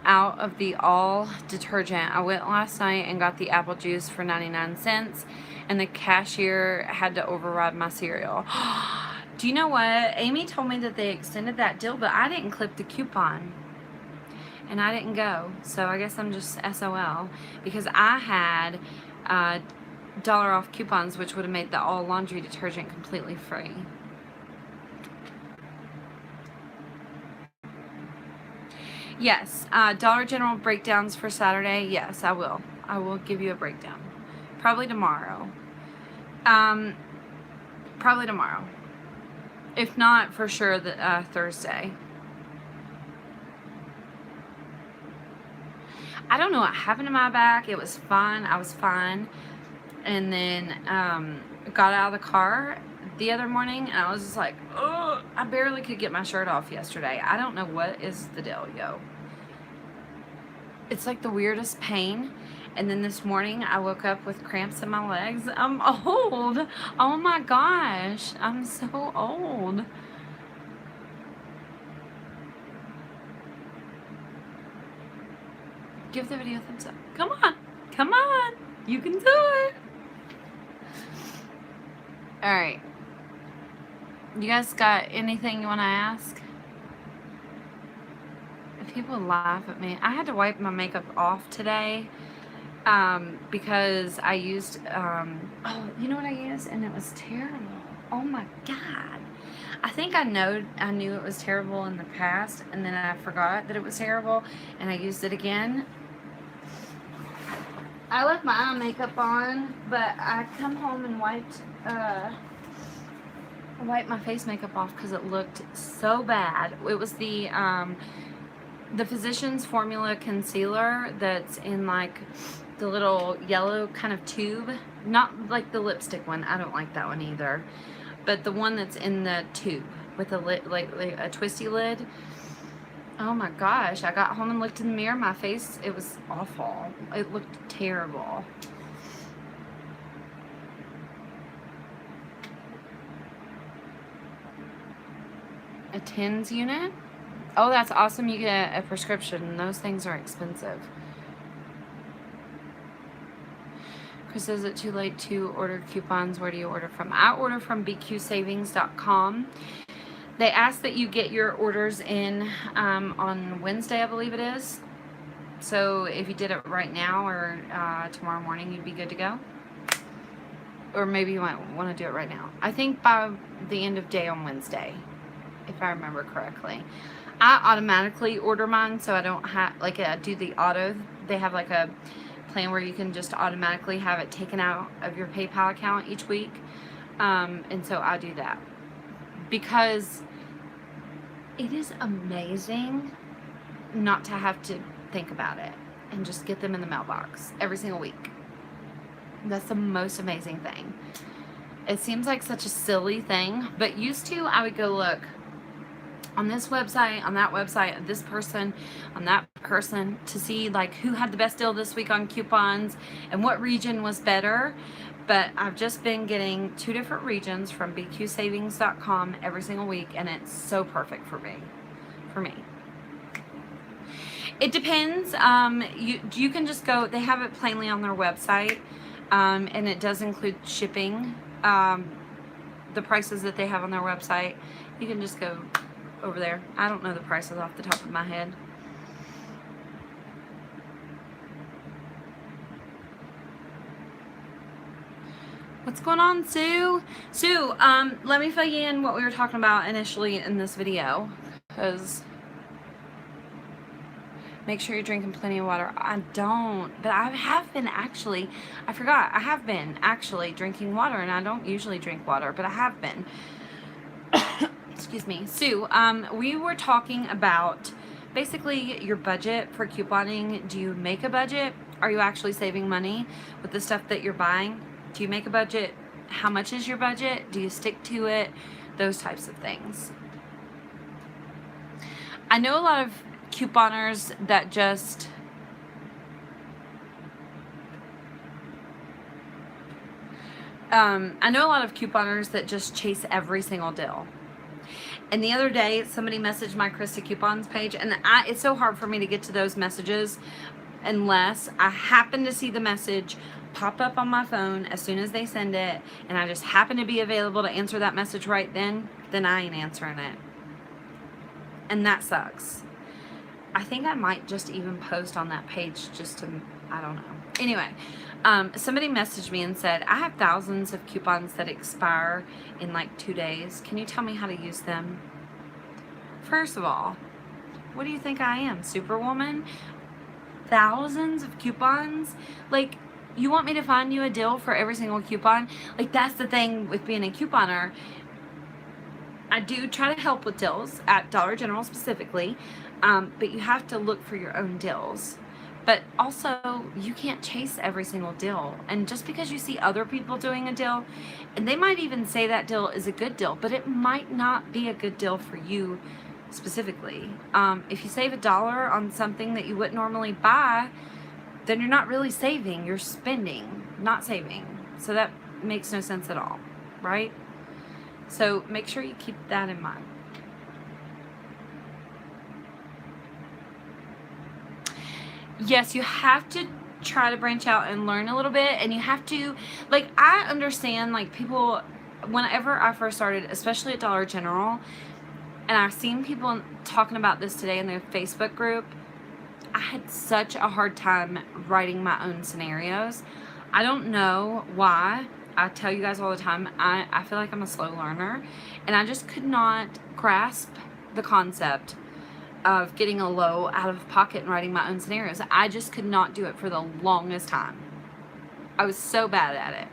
out of the all detergent. I went last night and got the apple juice for 99 cents, and the cashier had to override my cereal. Do you know what? Amy told me that they extended that deal, but I didn't clip the coupon. And I didn't go, so I guess I'm just SOL, because I had $1 off coupons, which would have made the all laundry detergent completely free. Yes, Dollar General breakdowns for Saturday. Yes, I will. I will give you a breakdown. Probably tomorrow. Probably tomorrow. If not, for sure, Thursday. I don't know what happened to my back. It was fine. I was fine. And then got out of the car the other morning, and I was just like, oh, I barely could get my shirt off yesterday. I don't know what is the deal, yo. It's like the weirdest pain. And then this morning I woke up with cramps in my legs. I'm old. Oh my gosh. I'm so old. Give the video a thumbs up. Come on. Come on. You can do it. Alright. You guys got anything you want to ask? If people laugh at me. I had to wipe my makeup off today because I used, oh, you know what I used? And it was terrible. Oh my God. I think I knew it was terrible in the past, and then I forgot that it was terrible, and I used it again. I left my eye makeup on, but I come home and wiped my face makeup off because it looked so bad. It was the Physicians Formula concealer that's in like the little yellow kind of tube, not like the lipstick one. I don't like that one either, but the one that's in the tube with a lid, like a twisty lid. Oh my gosh, I got home and looked in the mirror. My face, it was awful. It looked terrible. A TINS unit? Oh, that's awesome. You get a prescription. Those things are expensive. Chris, is it too late to order coupons? Where do you order from? I order from bqsavings.com. They ask that you get your orders in on Wednesday, I believe it is. So if you did it right now or tomorrow morning, you'd be good to go. Or maybe you might want to do it right now. I think by the end of day on Wednesday, if I remember correctly. I automatically order mine, so I don't have, like, I do the auto. They have like a plan where you can just automatically have it taken out of your PayPal account each week. And so I do that. Because it is amazing not to have to think about it and just get them in the mailbox every single week. That's the most amazing thing. It seems like such a silly thing, but used to I would go look on this website, on that website, this person, on that person, to see like who had the best deal this week on coupons and what region was better. But I've just been getting 2 different regions from bqsavings.com every single week, and it's so perfect for me. It depends. You can just go, they have it plainly on their website, and it does include shipping. The prices that they have on their website, you can just go over there. I don't know the prices off the top of my head. What's going on, Sue? Sue, let me fill you in what we were talking about initially in this video, because make sure you're drinking plenty of water. I don't, but I have been actually, I forgot, I have been actually drinking water, and I don't usually drink water, but I have been. Excuse me. Sue, we were talking about basically your budget for couponing. Do you make a budget? Are you actually saving money with the stuff that you're buying? Do you make a budget? How much is your budget? Do you stick to it? Those types of things. I know a lot of couponers that just chase every single deal. And the other day, somebody messaged my Christa coupons page, and it's so hard for me to get to those messages unless I happen to see the message pop up on my phone as soon as they send it, and I just happen to be available to answer that message right then I ain't answering it. And that sucks. I think I might just even post on that page just to, I don't know. Anyway, somebody messaged me and said, I have thousands of coupons that expire in like 2 days. Can you tell me how to use them? First of all, what do you think I am, Superwoman? Thousands of coupons? Like, you want me to find you a deal for every single coupon? Like, that's the thing with being a couponer. I do try to help with deals at Dollar General specifically, but you have to look for your own deals. But also, you can't chase every single deal. And just because you see other people doing a deal, and they might even say that deal is a good deal, but it might not be a good deal for you specifically. If you save $1 on something that you wouldn't normally buy, then you're not really saving, you're spending, not saving. So that makes no sense at all, right? So make sure you keep that in mind. Yes, you have to try to branch out and learn a little bit, and you have to, like, I understand, like, people, whenever I first started, especially at Dollar General, and I've seen people talking about this today in their Facebook group, I had such a hard time writing my own scenarios. I don't know why. I tell you guys all the time, I feel like I'm a slow learner, and I just could not grasp the concept of getting a low out of pocket and writing my own scenarios. I just could not do it for the longest time. I was so bad at it.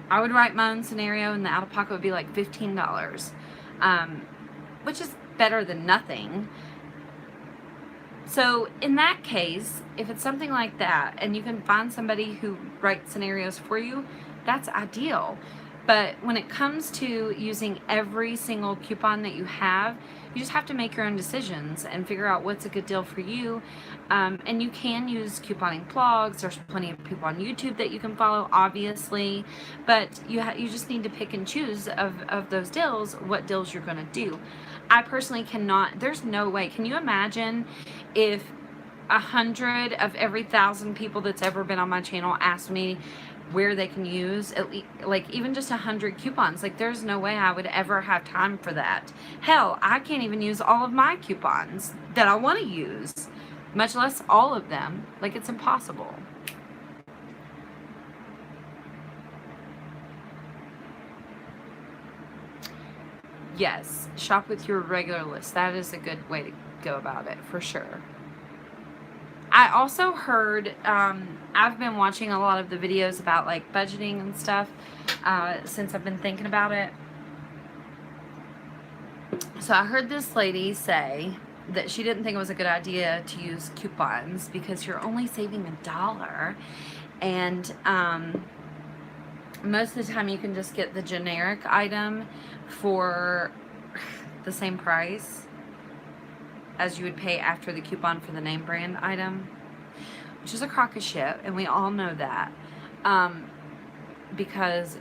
I would write my own scenario and the out of pocket would be like $15, which is better than nothing. So in that case, if it's something like that and you can find somebody who writes scenarios for you, that's ideal. But when it comes to using every single coupon that you have, you just have to make your own decisions and figure out what's a good deal for you. And you can use couponing blogs. There's plenty of people on YouTube that you can follow, obviously. But you just need to pick and choose of those deals, what deals you're going to do. I personally cannot, there's no way. Can you imagine if 100 of every 1,000 people that's ever been on my channel asked me where they can use at least, like, even just 100 coupons? Like, there's no way I would ever have time for that. Hell, I can't even use all of my coupons that I want to use, much less all of them. Like, it's impossible. Yes, shop with your regular list. That is a good way to go about it, for sure. I also heard, I've been watching a lot of the videos about, like, budgeting and stuff since I've been thinking about it. So I heard this lady say that she didn't think it was a good idea to use coupons because you're only saving $1. And most of the time you can just get the generic item for the same price as you would pay after the coupon for the name brand item, which is a crock of shit, and we all know that, because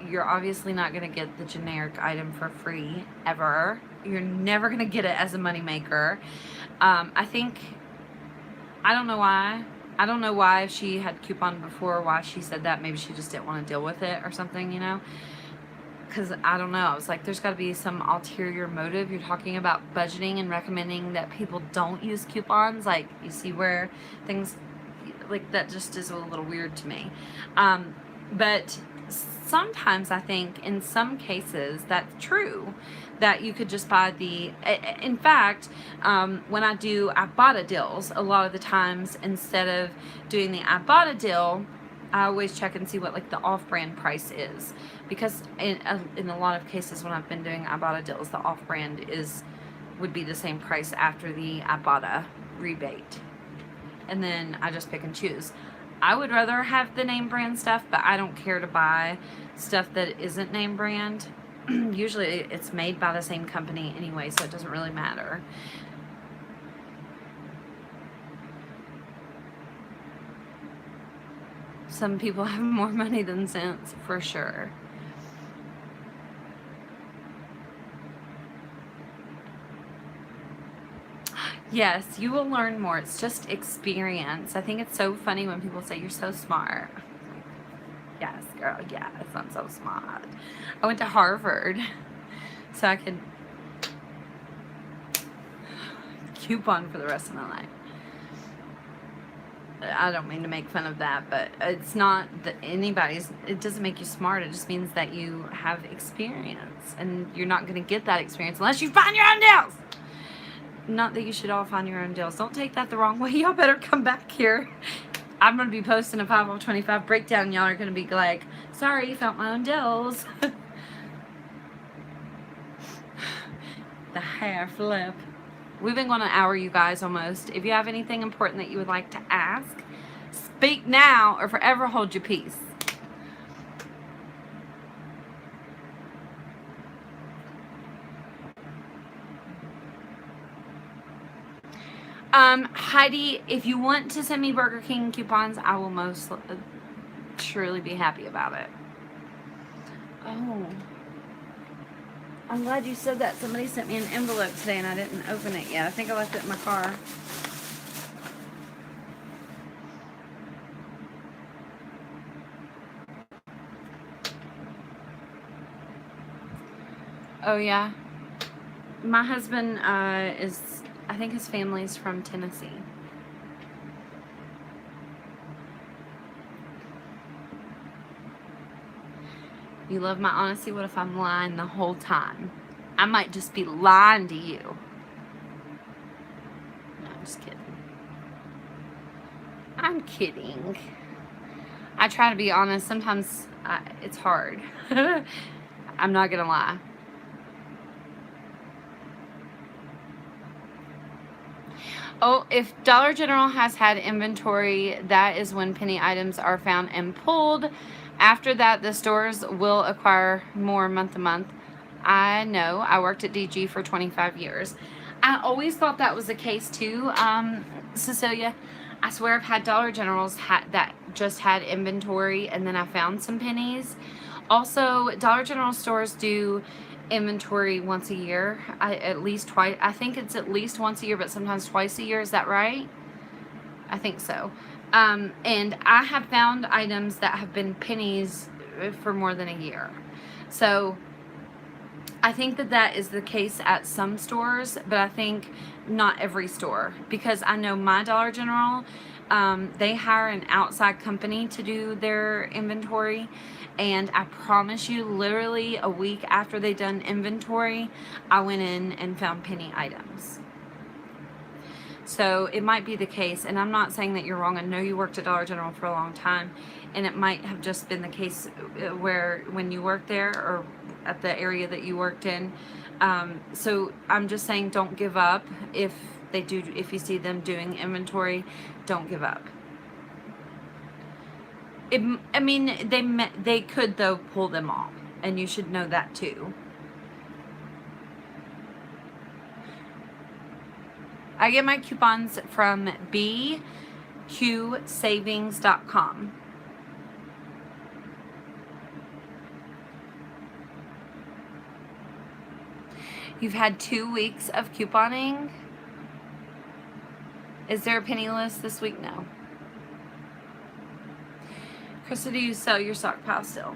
you're obviously not going to get the generic item for free, ever. You're never going to get it as a moneymaker. I don't know why if she had coupon before, why she said that. Maybe she just didn't want to deal with it or something, you know? Because I don't know. I was like, there's got to be some ulterior motive. You're talking about budgeting and recommending that people don't use coupons. Like, you see where things like that just is a little weird to me. But sometimes I think in some cases that's true, that you could just buy the, in fact, when I do Ibotta deals, a lot of the times instead of doing the Ibotta deal, I always check and see what, like, the off-brand price is, because in a lot of cases when I've been doing Ibotta deals, the off-brand would be the same price after the Ibotta rebate, and then I just pick and choose. I would rather have the name brand stuff, but I don't care to buy stuff that isn't name brand. Usually it's made by the same company anyway, so it doesn't really matter. Some people have more money than sense, for sure. Yes, you will learn more. It's just experience. I think it's so funny when people say you're so smart. Yes, girl, yes, I'm so smart. I went to Harvard so I could coupon for the rest of my life. I don't mean to make fun of that, but it's not that it doesn't make you smart. It just means that you have experience, and you're not going to get that experience unless you find your own deals. Not that you should all find your own deals. Don't take that the wrong way. Y'all better come back here. I'm going to be posting a 5 of 25 breakdown, and y'all are going to be like, sorry, found my own deals. The hair flip. We've been going an hour, you guys, almost. If you have anything important that you would like to ask, speak now or forever hold your peace. Heidi, if you want to send me Burger King coupons, I will most surely be happy about it. Oh. I'm glad you said that. Somebody sent me an envelope today and I didn't open it yet. I think I left it in my car. Oh, yeah. My husband I think his family's from Tennessee. You love my honesty. What if I'm lying the whole time? I might just be lying to you. No, I'm just kidding. I'm kidding. I try to be honest. Sometimes it's hard. I'm not gonna lie. Oh, if Dollar General has had inventory, that is when penny items are found and pulled. After that, the stores will acquire more month to month. I know. I worked at DG for 25 years. I always thought that was the case too, Cecilia. I swear I've had Dollar Generals that just had inventory, and then I found some pennies. Also, Dollar General stores do inventory once a year, at least twice. I think it's at least once a year, but sometimes twice a year. Is that right? I think so. And I have found items that have been pennies for more than a year. So I think that is the case at some stores, but I think not every store, because I know my Dollar General, they hire an outside company to do their inventory, and I promise you, literally a week after they done inventory, I went in and found penny items. So it might be the case, and I'm not saying that you're wrong. I know you worked at Dollar General for a long time, and it might have just been the case where when you worked there or at the area that you worked in. So I'm just saying, don't give up. If you see them doing inventory, don't give up. I mean, they could though pull them all, and you should know that too. I get my coupons from bqsavings.com. You've had 2 weeks of couponing. Is there a penny list this week? No. Christa, do you sell your stockpile still?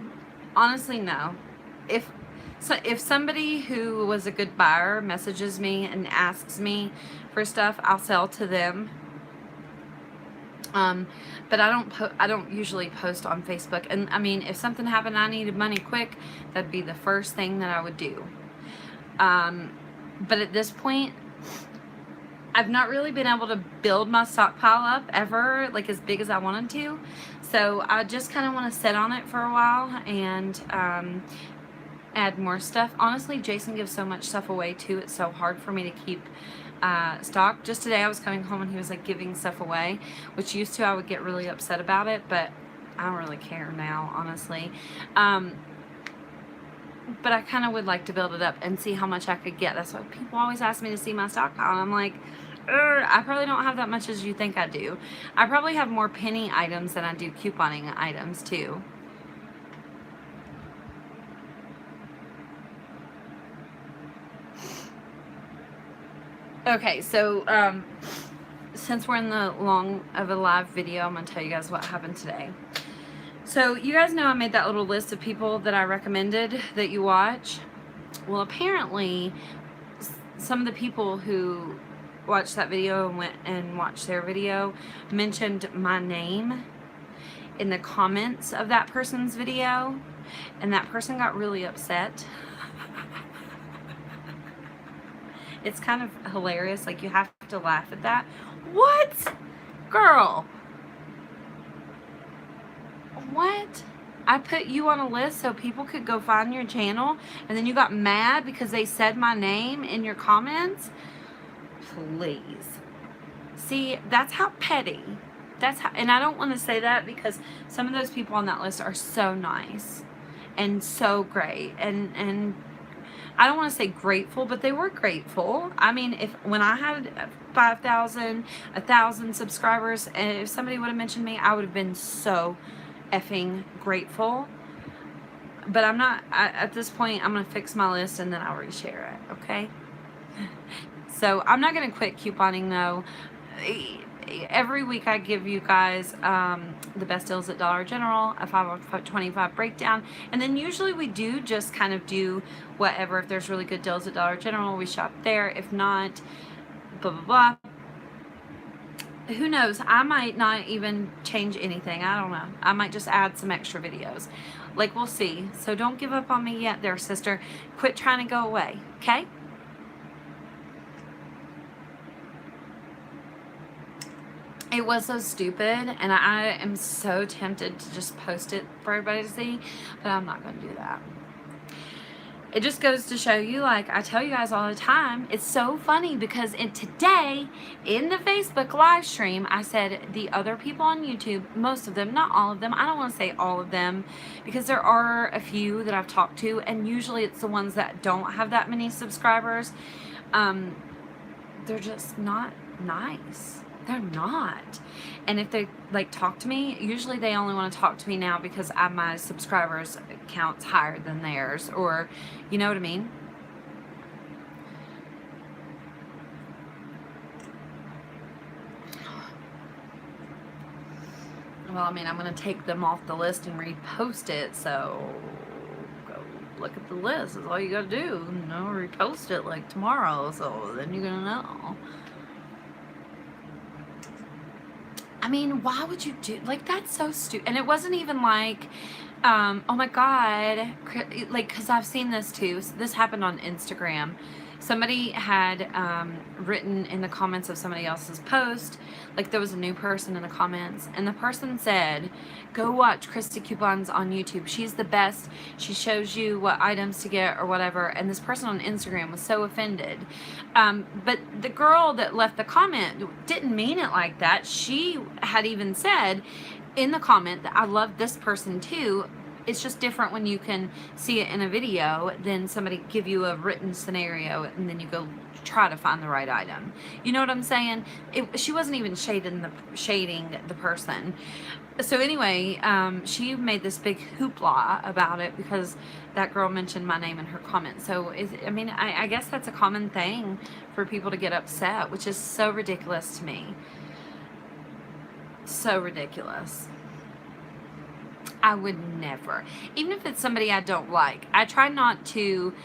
Honestly, no. If somebody who was a good buyer messages me and asks me for stuff, I'll sell to them. But I don't usually post on Facebook. And I mean, if something happened, I needed money quick, that'd be the first thing that I would do. But at this point, I've not really been able to build my stockpile up ever, like as big as I wanted to. So I just kind of want to sit on it for a while and add more stuff. Honestly, Jason gives so much stuff away too. It's so hard for me to keep stock. Just today I was coming home and he was like giving stuff away, which used to I would get really upset about it, but I don't really care now, honestly. But I kind of would like to build it up and see how much I could get. That's why people always ask me to see my stockpile, and I'm like, I probably don't have that much as you think I do. I probably have more penny items than I do couponing items too. Okay, so since we're in the long of a live video, I'm gonna tell you guys what happened today. So you guys know I made that little list of people that I recommended that you watch. Well, apparently some of the people who watched that video and went and watched their video mentioned my name in the comments of that person's video, and that person got really upset. It's kind of hilarious. Like, you have to laugh at that. What? Girl. What? I put you on a list so people could go find your channel, and then you got mad because they said my name in your comments? Please. See, that's how petty. That's how, and I don't want to say that because some of those people on that list are so nice and so great, and I don't want to say grateful, but they were grateful. I mean, when I had 5,000, 1,000 subscribers, and if somebody would have mentioned me, I would have been so effing grateful. But I'm not, at this point, I'm going to fix my list and then I'll reshare it, okay? So I'm not going to quit couponing though. Every week I give you guys the best deals at Dollar General, a 5/25 breakdown, and then usually we do just kind of do whatever. If there's really good deals at Dollar General, we shop there. If not, blah blah blah. Who knows? I might not even change anything. I don't know. I might just add some extra videos. Like, we'll see. So don't give up on me yet there, sister. Quit trying to go away, okay? It was so stupid, and I am so tempted to just post it for everybody to see, but I'm not going to do that. It just goes to show you, like I tell you guys all the time, it's so funny because today, in the Facebook live stream, I said the other people on YouTube, most of them, not all of them, I don't want to say all of them, because there are a few that I've talked to, and usually it's the ones that don't have that many subscribers. They're just not nice. They're not. And if they like talk to me, usually they only want to talk to me now because my subscribers count's higher than theirs, or you know what I mean? Well, I mean, I'm going to take them off the list and repost it, so go look at the list. That's all you got to do. You know, repost it like tomorrow, so then you're going to know. I mean, why would you do, like, that's so stupid. And it wasn't even like, oh my God, like, because I've seen this too. So this happened on Instagram. Somebody had written in the comments of somebody else's post, like there was a new person in the comments, and the person said, go watch Christa Coupons on YouTube. She's the best. She shows you what items to get or whatever. And this person on Instagram was so offended. But the girl that left the comment didn't mean it like that. She had even said in the comment that I love this person too. It's just different when you can see it in a video than somebody give you a written scenario and then you go try to find the right item. You know what I'm saying? She wasn't even shading the person. So anyway, she made this big hoopla about it because that girl mentioned my name in her comment. So I mean, I guess that's a common thing for people to get upset, which is so ridiculous to me. So ridiculous. I would never, even if it's somebody I don't like, I try not to,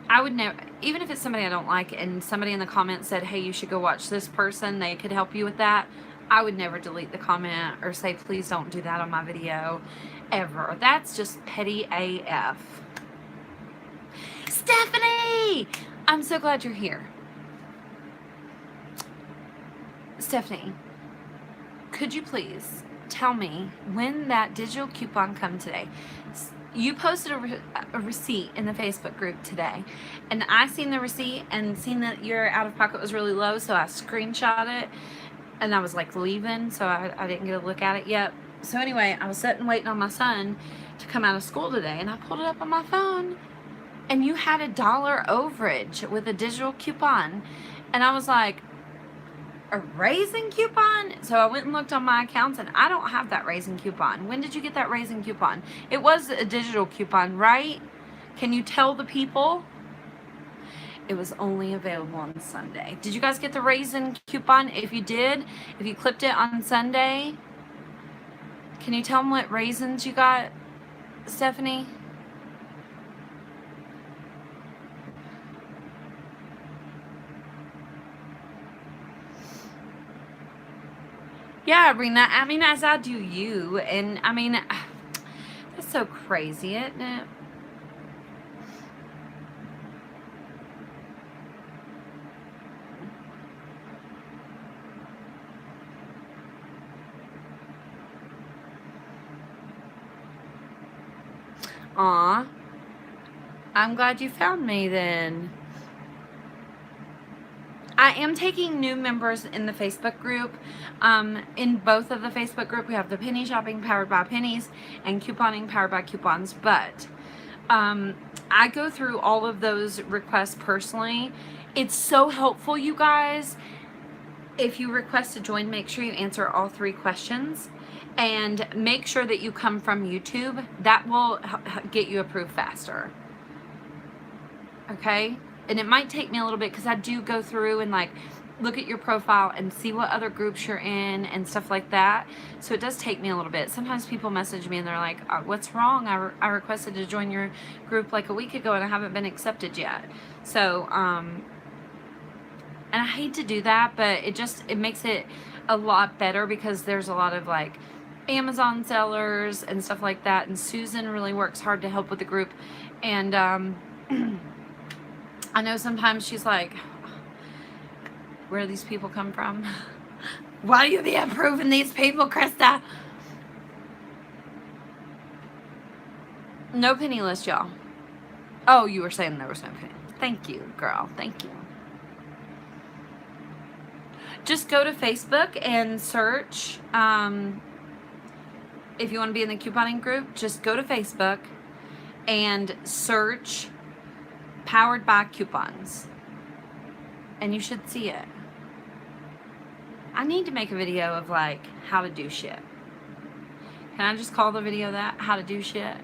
I would never, even if it's somebody I don't like and somebody in the comments said, hey, you should go watch this person, they could help you with that, I would never delete the comment or say, please don't do that on my video, ever. That's just petty AF. Stephanie! I'm so glad you're here. Stephanie, could you please tell me when that digital coupon come today? You posted a receipt in the Facebook group today, and I seen the receipt and seen that your out of pocket was really low, so I screenshot it, and I was like leaving, so I didn't get a look at it yet. So anyway, I was sitting waiting on my son to come out of school today, and I pulled it up on my phone, and you had $1 overage with a digital coupon. And I was like, a raisin coupon? So I went and looked on my accounts, and I don't have that raisin coupon. When did you get that raisin coupon? It was a digital coupon, right? Can you tell the people? It was only available on Sunday. Did you guys get the raisin coupon? If you did, if you clipped it on Sunday, can you tell them what raisins you got, Stephanie? Yeah, Rena, I mean, as I do you, and I mean, that's so crazy, isn't it? Aw, I'm glad you found me then. I am taking new members in the Facebook group. In both of the Facebook group, we have the penny shopping powered by pennies and couponing powered by coupons. But I go through all of those requests personally. It's so helpful, you guys. If you request to join, make sure you answer all 3 questions. And make sure that you come from YouTube. That will get you approved faster. Okay? And it might take me a little bit because I do go through and like look at your profile and see what other groups you're in and stuff like that. So it does take me a little bit. Sometimes people message me and they're like, what's wrong? I requested to join your group like a week ago and I haven't been accepted yet. So, and I hate to do that, but it makes it a lot better because there's a lot of like Amazon sellers and stuff like that. And Susan really works hard to help with the group. And, I know sometimes she's like, where do these people come from? Why are you be approving these people, Christa? No penny list, y'all. Oh, you were saying there was no penny. Thank you, girl. Thank you. Just go to Facebook and search. If you want to be in the couponing group, just go to Facebook and search powered by coupons, and you should see it. I need to make a video of like how to do shit. Can I just call the video that, how to do shit?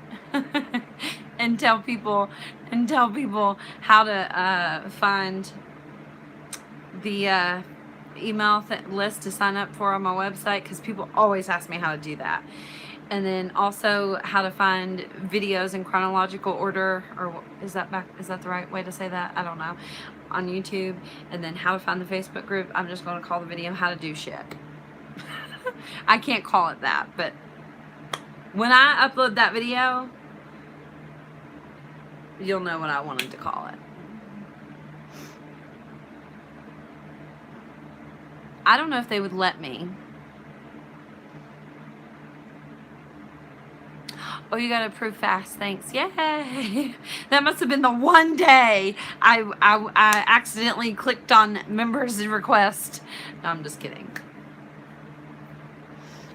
and tell people how to find the email list to sign up for on my website, because people always ask me how to do that. And then also how to find videos in chronological order, or is that the right way to say that? I don't know, on YouTube. And then how to find the Facebook group. I'm just going to call the video how to do shit. I can't call it that, but when I upload that video, you'll know what I wanted to call it. I don't know if they would let me. Oh, you got to approve fast. Thanks. Yay. That must have been the one day I accidentally clicked on members request. No, I'm just kidding.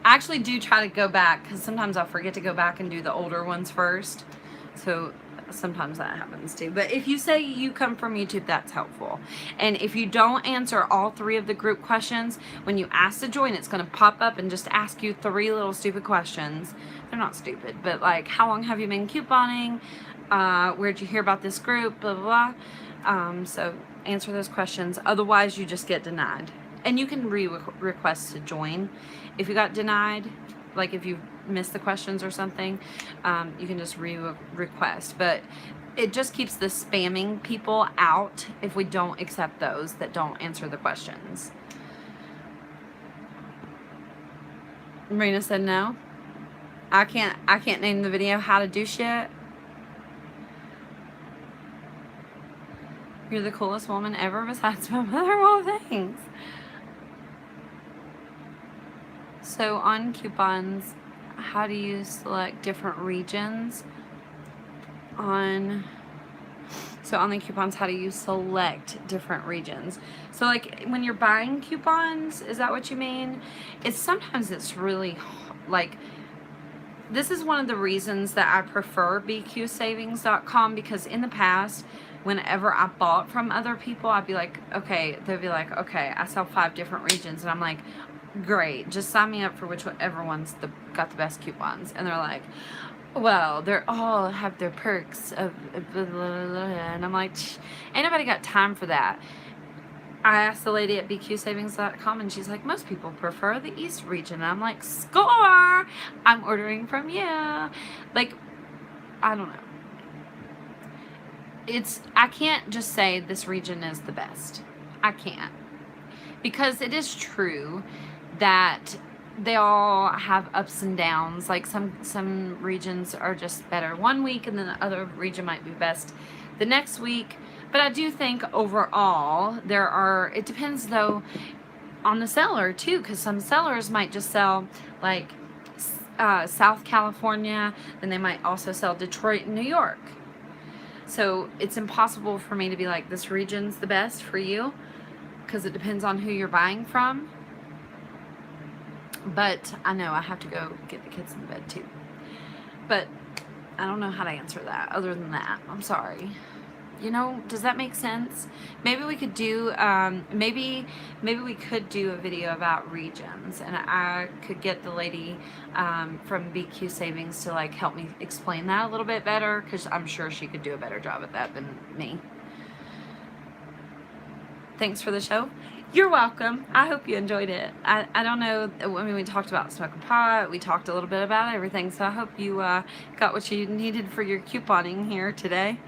I actually do try to go back because sometimes I'll forget to go back and do the older ones first. So sometimes that happens too. But if you say you come from YouTube, that's helpful. And if you don't answer all 3 of the group questions, when you ask to join, it's going to pop up and just ask you 3 little stupid questions. They're not stupid, but like, how long have you been couponing? Where'd you hear about this group? Blah, blah, blah. So answer those questions. Otherwise, you just get denied. And you can request to join. If you got denied, like if you missed the questions or something, you can just request. But it just keeps the spamming people out if we don't accept those that don't answer the questions. Marina said no. I can't name the video how to do shit. You're the coolest woman ever besides my mother. Well, thanks. So on coupons, how do you select different regions? So on the coupons, how do you select different regions? So like when you're buying coupons, is that what you mean? Sometimes it's really like this is one of the reasons that I prefer bqsavings.com, because in the past, whenever I bought from other people, I'd be like, okay, they'd be like, okay, I sell 5 different regions, and I'm like, great, just sign me up for whichever one's got the best coupons. And they're like, well, they're all have their perks of blah, blah, blah. And I'm like, ain't nobody got time for that. I asked the lady at bqsavings.com, and she's like, most people prefer the East region. And I'm like, score! I'm ordering from you. Like, I don't know. I can't just say this region is the best. I can't. Because it is true that they all have ups and downs. Like some regions are just better one week, and then the other region might be best the next week. But I do think overall it depends though on the seller too, because some sellers might just sell like South California, then they might also sell Detroit and New York. So it's impossible for me to be like, this region's the best for you, because it depends on who you're buying from. But I know I have to go get the kids in bed too. But I don't know how to answer that other than that. I'm sorry. You know, does that make sense? Maybe we could do, maybe we could do a video about regions, and I could get the lady from BQ Savings to like help me explain that a little bit better, because I'm sure she could do a better job at that than me. Thanks for the show. You're welcome. I hope you enjoyed it. I don't know, I mean, we talked about smoking pot, we talked a little bit about everything, so I hope you got what you needed for your couponing here today.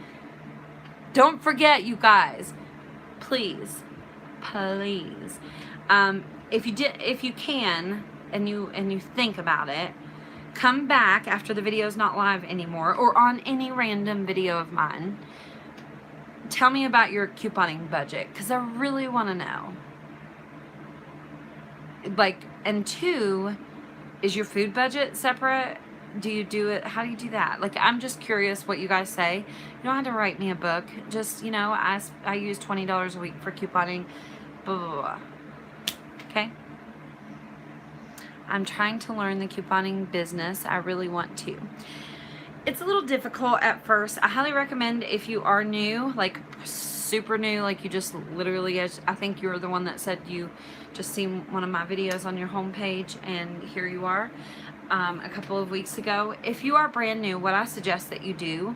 Don't forget, you guys, please, if you can, and you think about it, come back after the video's not live anymore, or on any random video of mine. Tell me about your couponing budget, because I really want to know. Like, and 2, is your food budget separate? Do you do it? How do you do that? Like, I'm just curious what you guys say. You don't have to write me a book. Just, you know, I use $20 a week for couponing. Blah, blah, blah. Okay? I'm trying to learn the couponing business. I really want to. It's a little difficult at first. I highly recommend, if you are new, like super new, like you just literally, I think you're the one that said you just seen one of my videos on your homepage, and here you are. A couple of weeks ago. If you are brand new, what I suggest that you do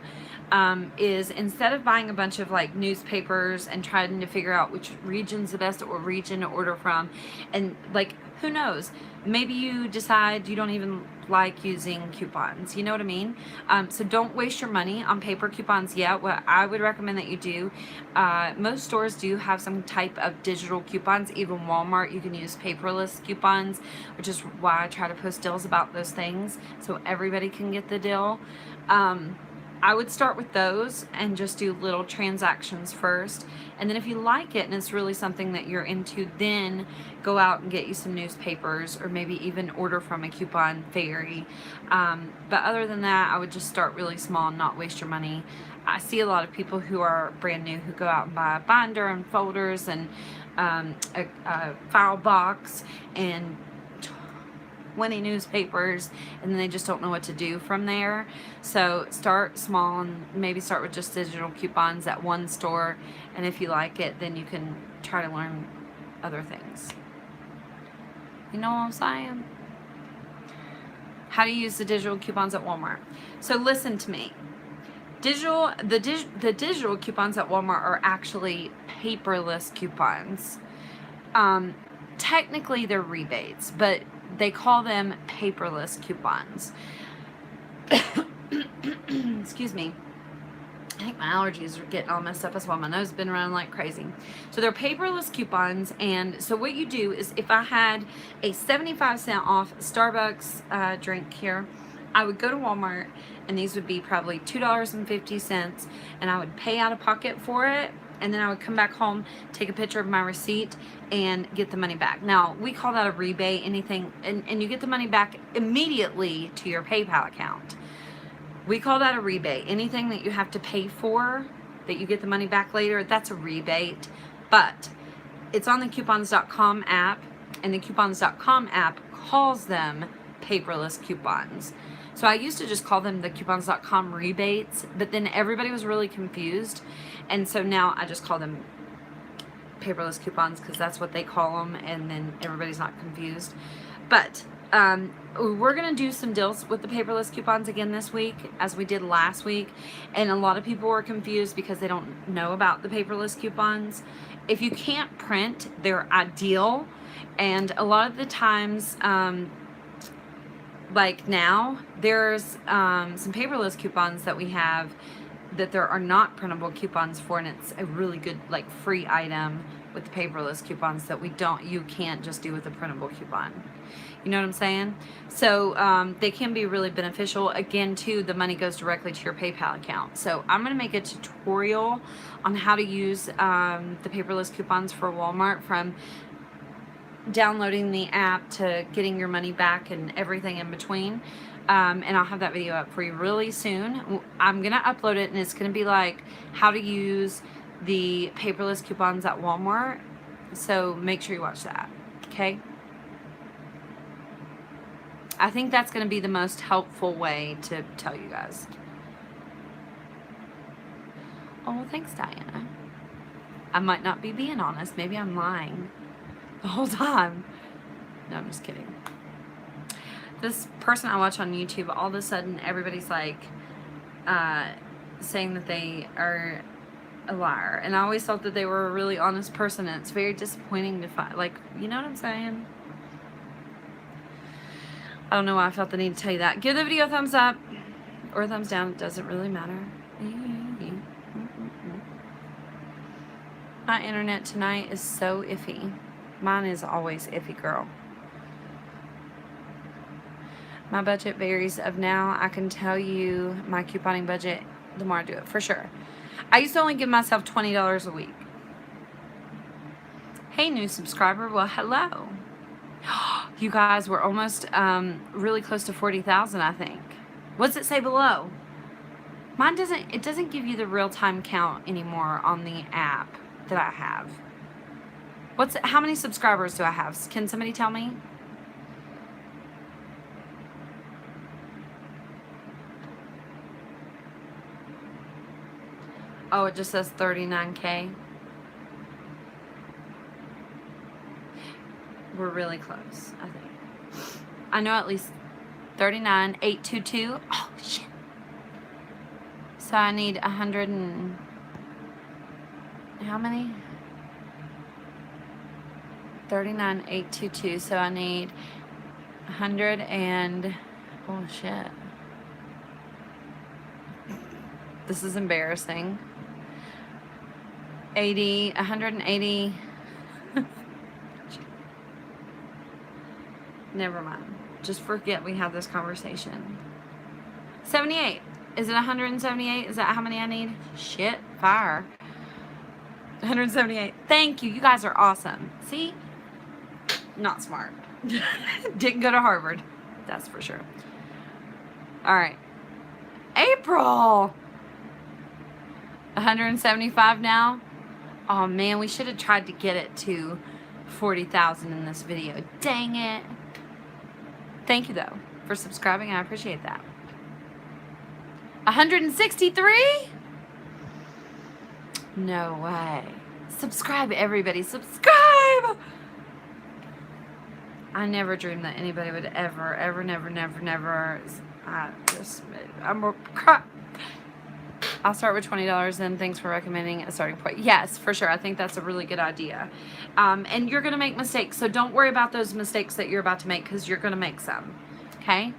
is, instead of buying a bunch of like newspapers and trying to figure out which region's the best or region to order from, and like, who knows, maybe you decide you don't even like using coupons, you know what I mean? So don't waste your money on paper coupons yet. What I would recommend that you do, most stores do have some type of digital coupons. Even Walmart, you can use paperless coupons, which is why I try to post deals about those things so everybody can get the deal. I would start with those and just do little transactions first. And then if you like it and it's really something that you're into, then go out and get you some newspapers, or maybe even order from a coupon fairy. But other than that, I would just start really small and not waste your money. I see a lot of people who are brand new who go out and buy a binder and folders and a file box and 20 newspapers, and then they just don't know what to do from there. So start small and maybe start with just digital coupons at one store, and if you like it, then you can try to learn other things. You know what I'm saying? How to use the digital coupons at Walmart. So listen to me. The digital coupons at Walmart are actually paperless coupons. Technically they're rebates, but they call them paperless coupons. Excuse me. I think my allergies are getting all messed up. That's why my nose has been running like crazy. So they're paperless coupons, and so what you do is, if I had a 75-cent off Starbucks drink here, I would go to Walmart, and these would be probably $2.50, and I would pay out of pocket for it, and then I would come back home, take a picture of my receipt, and get the money back. Now, we call that a rebate, anything, and you get the money back immediately to your PayPal account. We call that a rebate. Anything that you have to pay for, that you get the money back later, that's a rebate. But it's on the coupons.com app, and the coupons.com app calls them paperless coupons. So I used to just call them the coupons.com rebates, but then everybody was really confused. And so now I just call them paperless coupons because that's what they call them, and then everybody's not confused. But we're going to do some deals with the paperless coupons again this week, as we did last week. And a lot of people were confused because they don't know about the paperless coupons. If you can't print, they're ideal. And a lot of the times, like now, there's some paperless coupons that we have that there are not printable coupons for, and it's a really good like free item with the paperless coupons that you can't just do with a printable coupon. You know what I'm saying? So they can be really beneficial. Again, too, the money goes directly to your PayPal account. So I'm going to make a tutorial on how to use the paperless coupons for Walmart, from downloading the app to getting your money back and everything in between. And I'll have that video up for you really soon. I'm going to upload it, and it's going to be like how to use the paperless coupons at Walmart. So make sure you watch that. Okay? I think that's going to be the most helpful way to tell you guys. Oh, well, thanks, Diana. I might not be being honest. Maybe I'm lying the whole time. No, I'm just kidding. This person I watch on YouTube, all of a sudden everybody's like saying that they are a liar. And I always thought that they were a really honest person, and it's very disappointing to find, like, you know what I'm saying? I don't know why I felt the need to tell you that. Give the video a thumbs up or a thumbs down. It doesn't really matter. My internet tonight is so iffy. Mine is always iffy, girl. My budget varies of now. I can tell you my couponing budget the more I do it, for sure. I used to only give myself $20 a week. Hey, new subscriber. Well, hello. You guys, we're almost really close to 40,000, I think. What's it say below? Mine doesn't give you the real-time count anymore on the app that I have. How many subscribers do I have? Can somebody tell me? Oh, it just says 39K. We're really close, I think. I know at least 39,822. Oh, shit. So I need 100 and... How many? 39,822. So I need 100 and... Oh, shit. This is embarrassing. 180... Never mind. Just forget we had this conversation. 78. Is it 178? Is that how many I need? Shit. Fire. 178. Thank you. You guys are awesome. See? Not smart. Didn't go to Harvard. That's for sure. All right. April. 175 now. Oh, man. We should have tried to get it to 40,000 in this video. Dang it. Thank you, though, for subscribing. I appreciate that. 163? No way. Subscribe, everybody. Subscribe! I never dreamed that anybody would ever, never. I'll start with $20, and thanks for recommending a starting point. Yes, for sure. I think that's a really good idea. And you're going to make mistakes, so don't worry about those mistakes that you're about to make, because you're going to make some. Okay?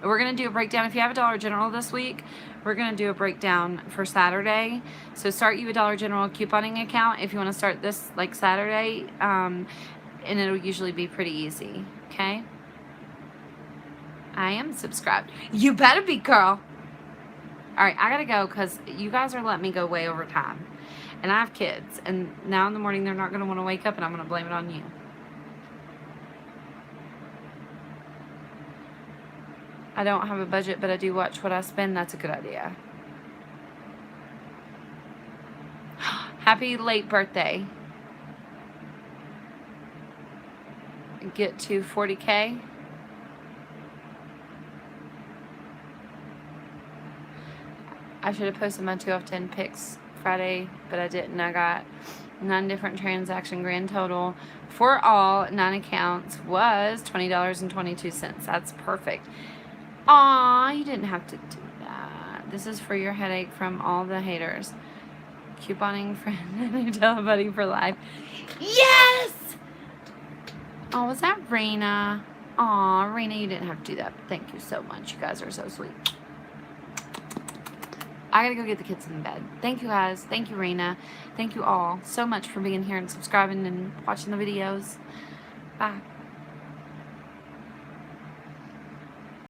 We're going to do a breakdown. If you have a Dollar General this week, we're going to do a breakdown for Saturday. So start you a Dollar General couponing account if you want to start this like Saturday, and it'll usually be pretty easy. Okay? I am subscribed. You better be, girl. All right, I got to go because you guys are letting me go way over time. And I have kids. And now in the morning, they're not going to want to wake up, and I'm going to blame it on you. I don't have a budget, but I do watch what I spend. That's a good idea. Happy late birthday. Get to 40K. I should have posted my 2 off 10 picks Friday, but I didn't. I got 9 different transaction. Grand total for all 9 accounts was $20.22. That's perfect. Aw, you didn't have to do that. This is for your headache from all the haters. Couponing friend and Tubebuddy for life. Yes! Oh, was that Raina? Aw, Raina, you didn't have to do that. But thank you so much. You guys are so sweet. I gotta go get the kids in bed. Thank you guys. Thank you, Raina. Thank you all so much for being here and subscribing and watching the videos. Bye.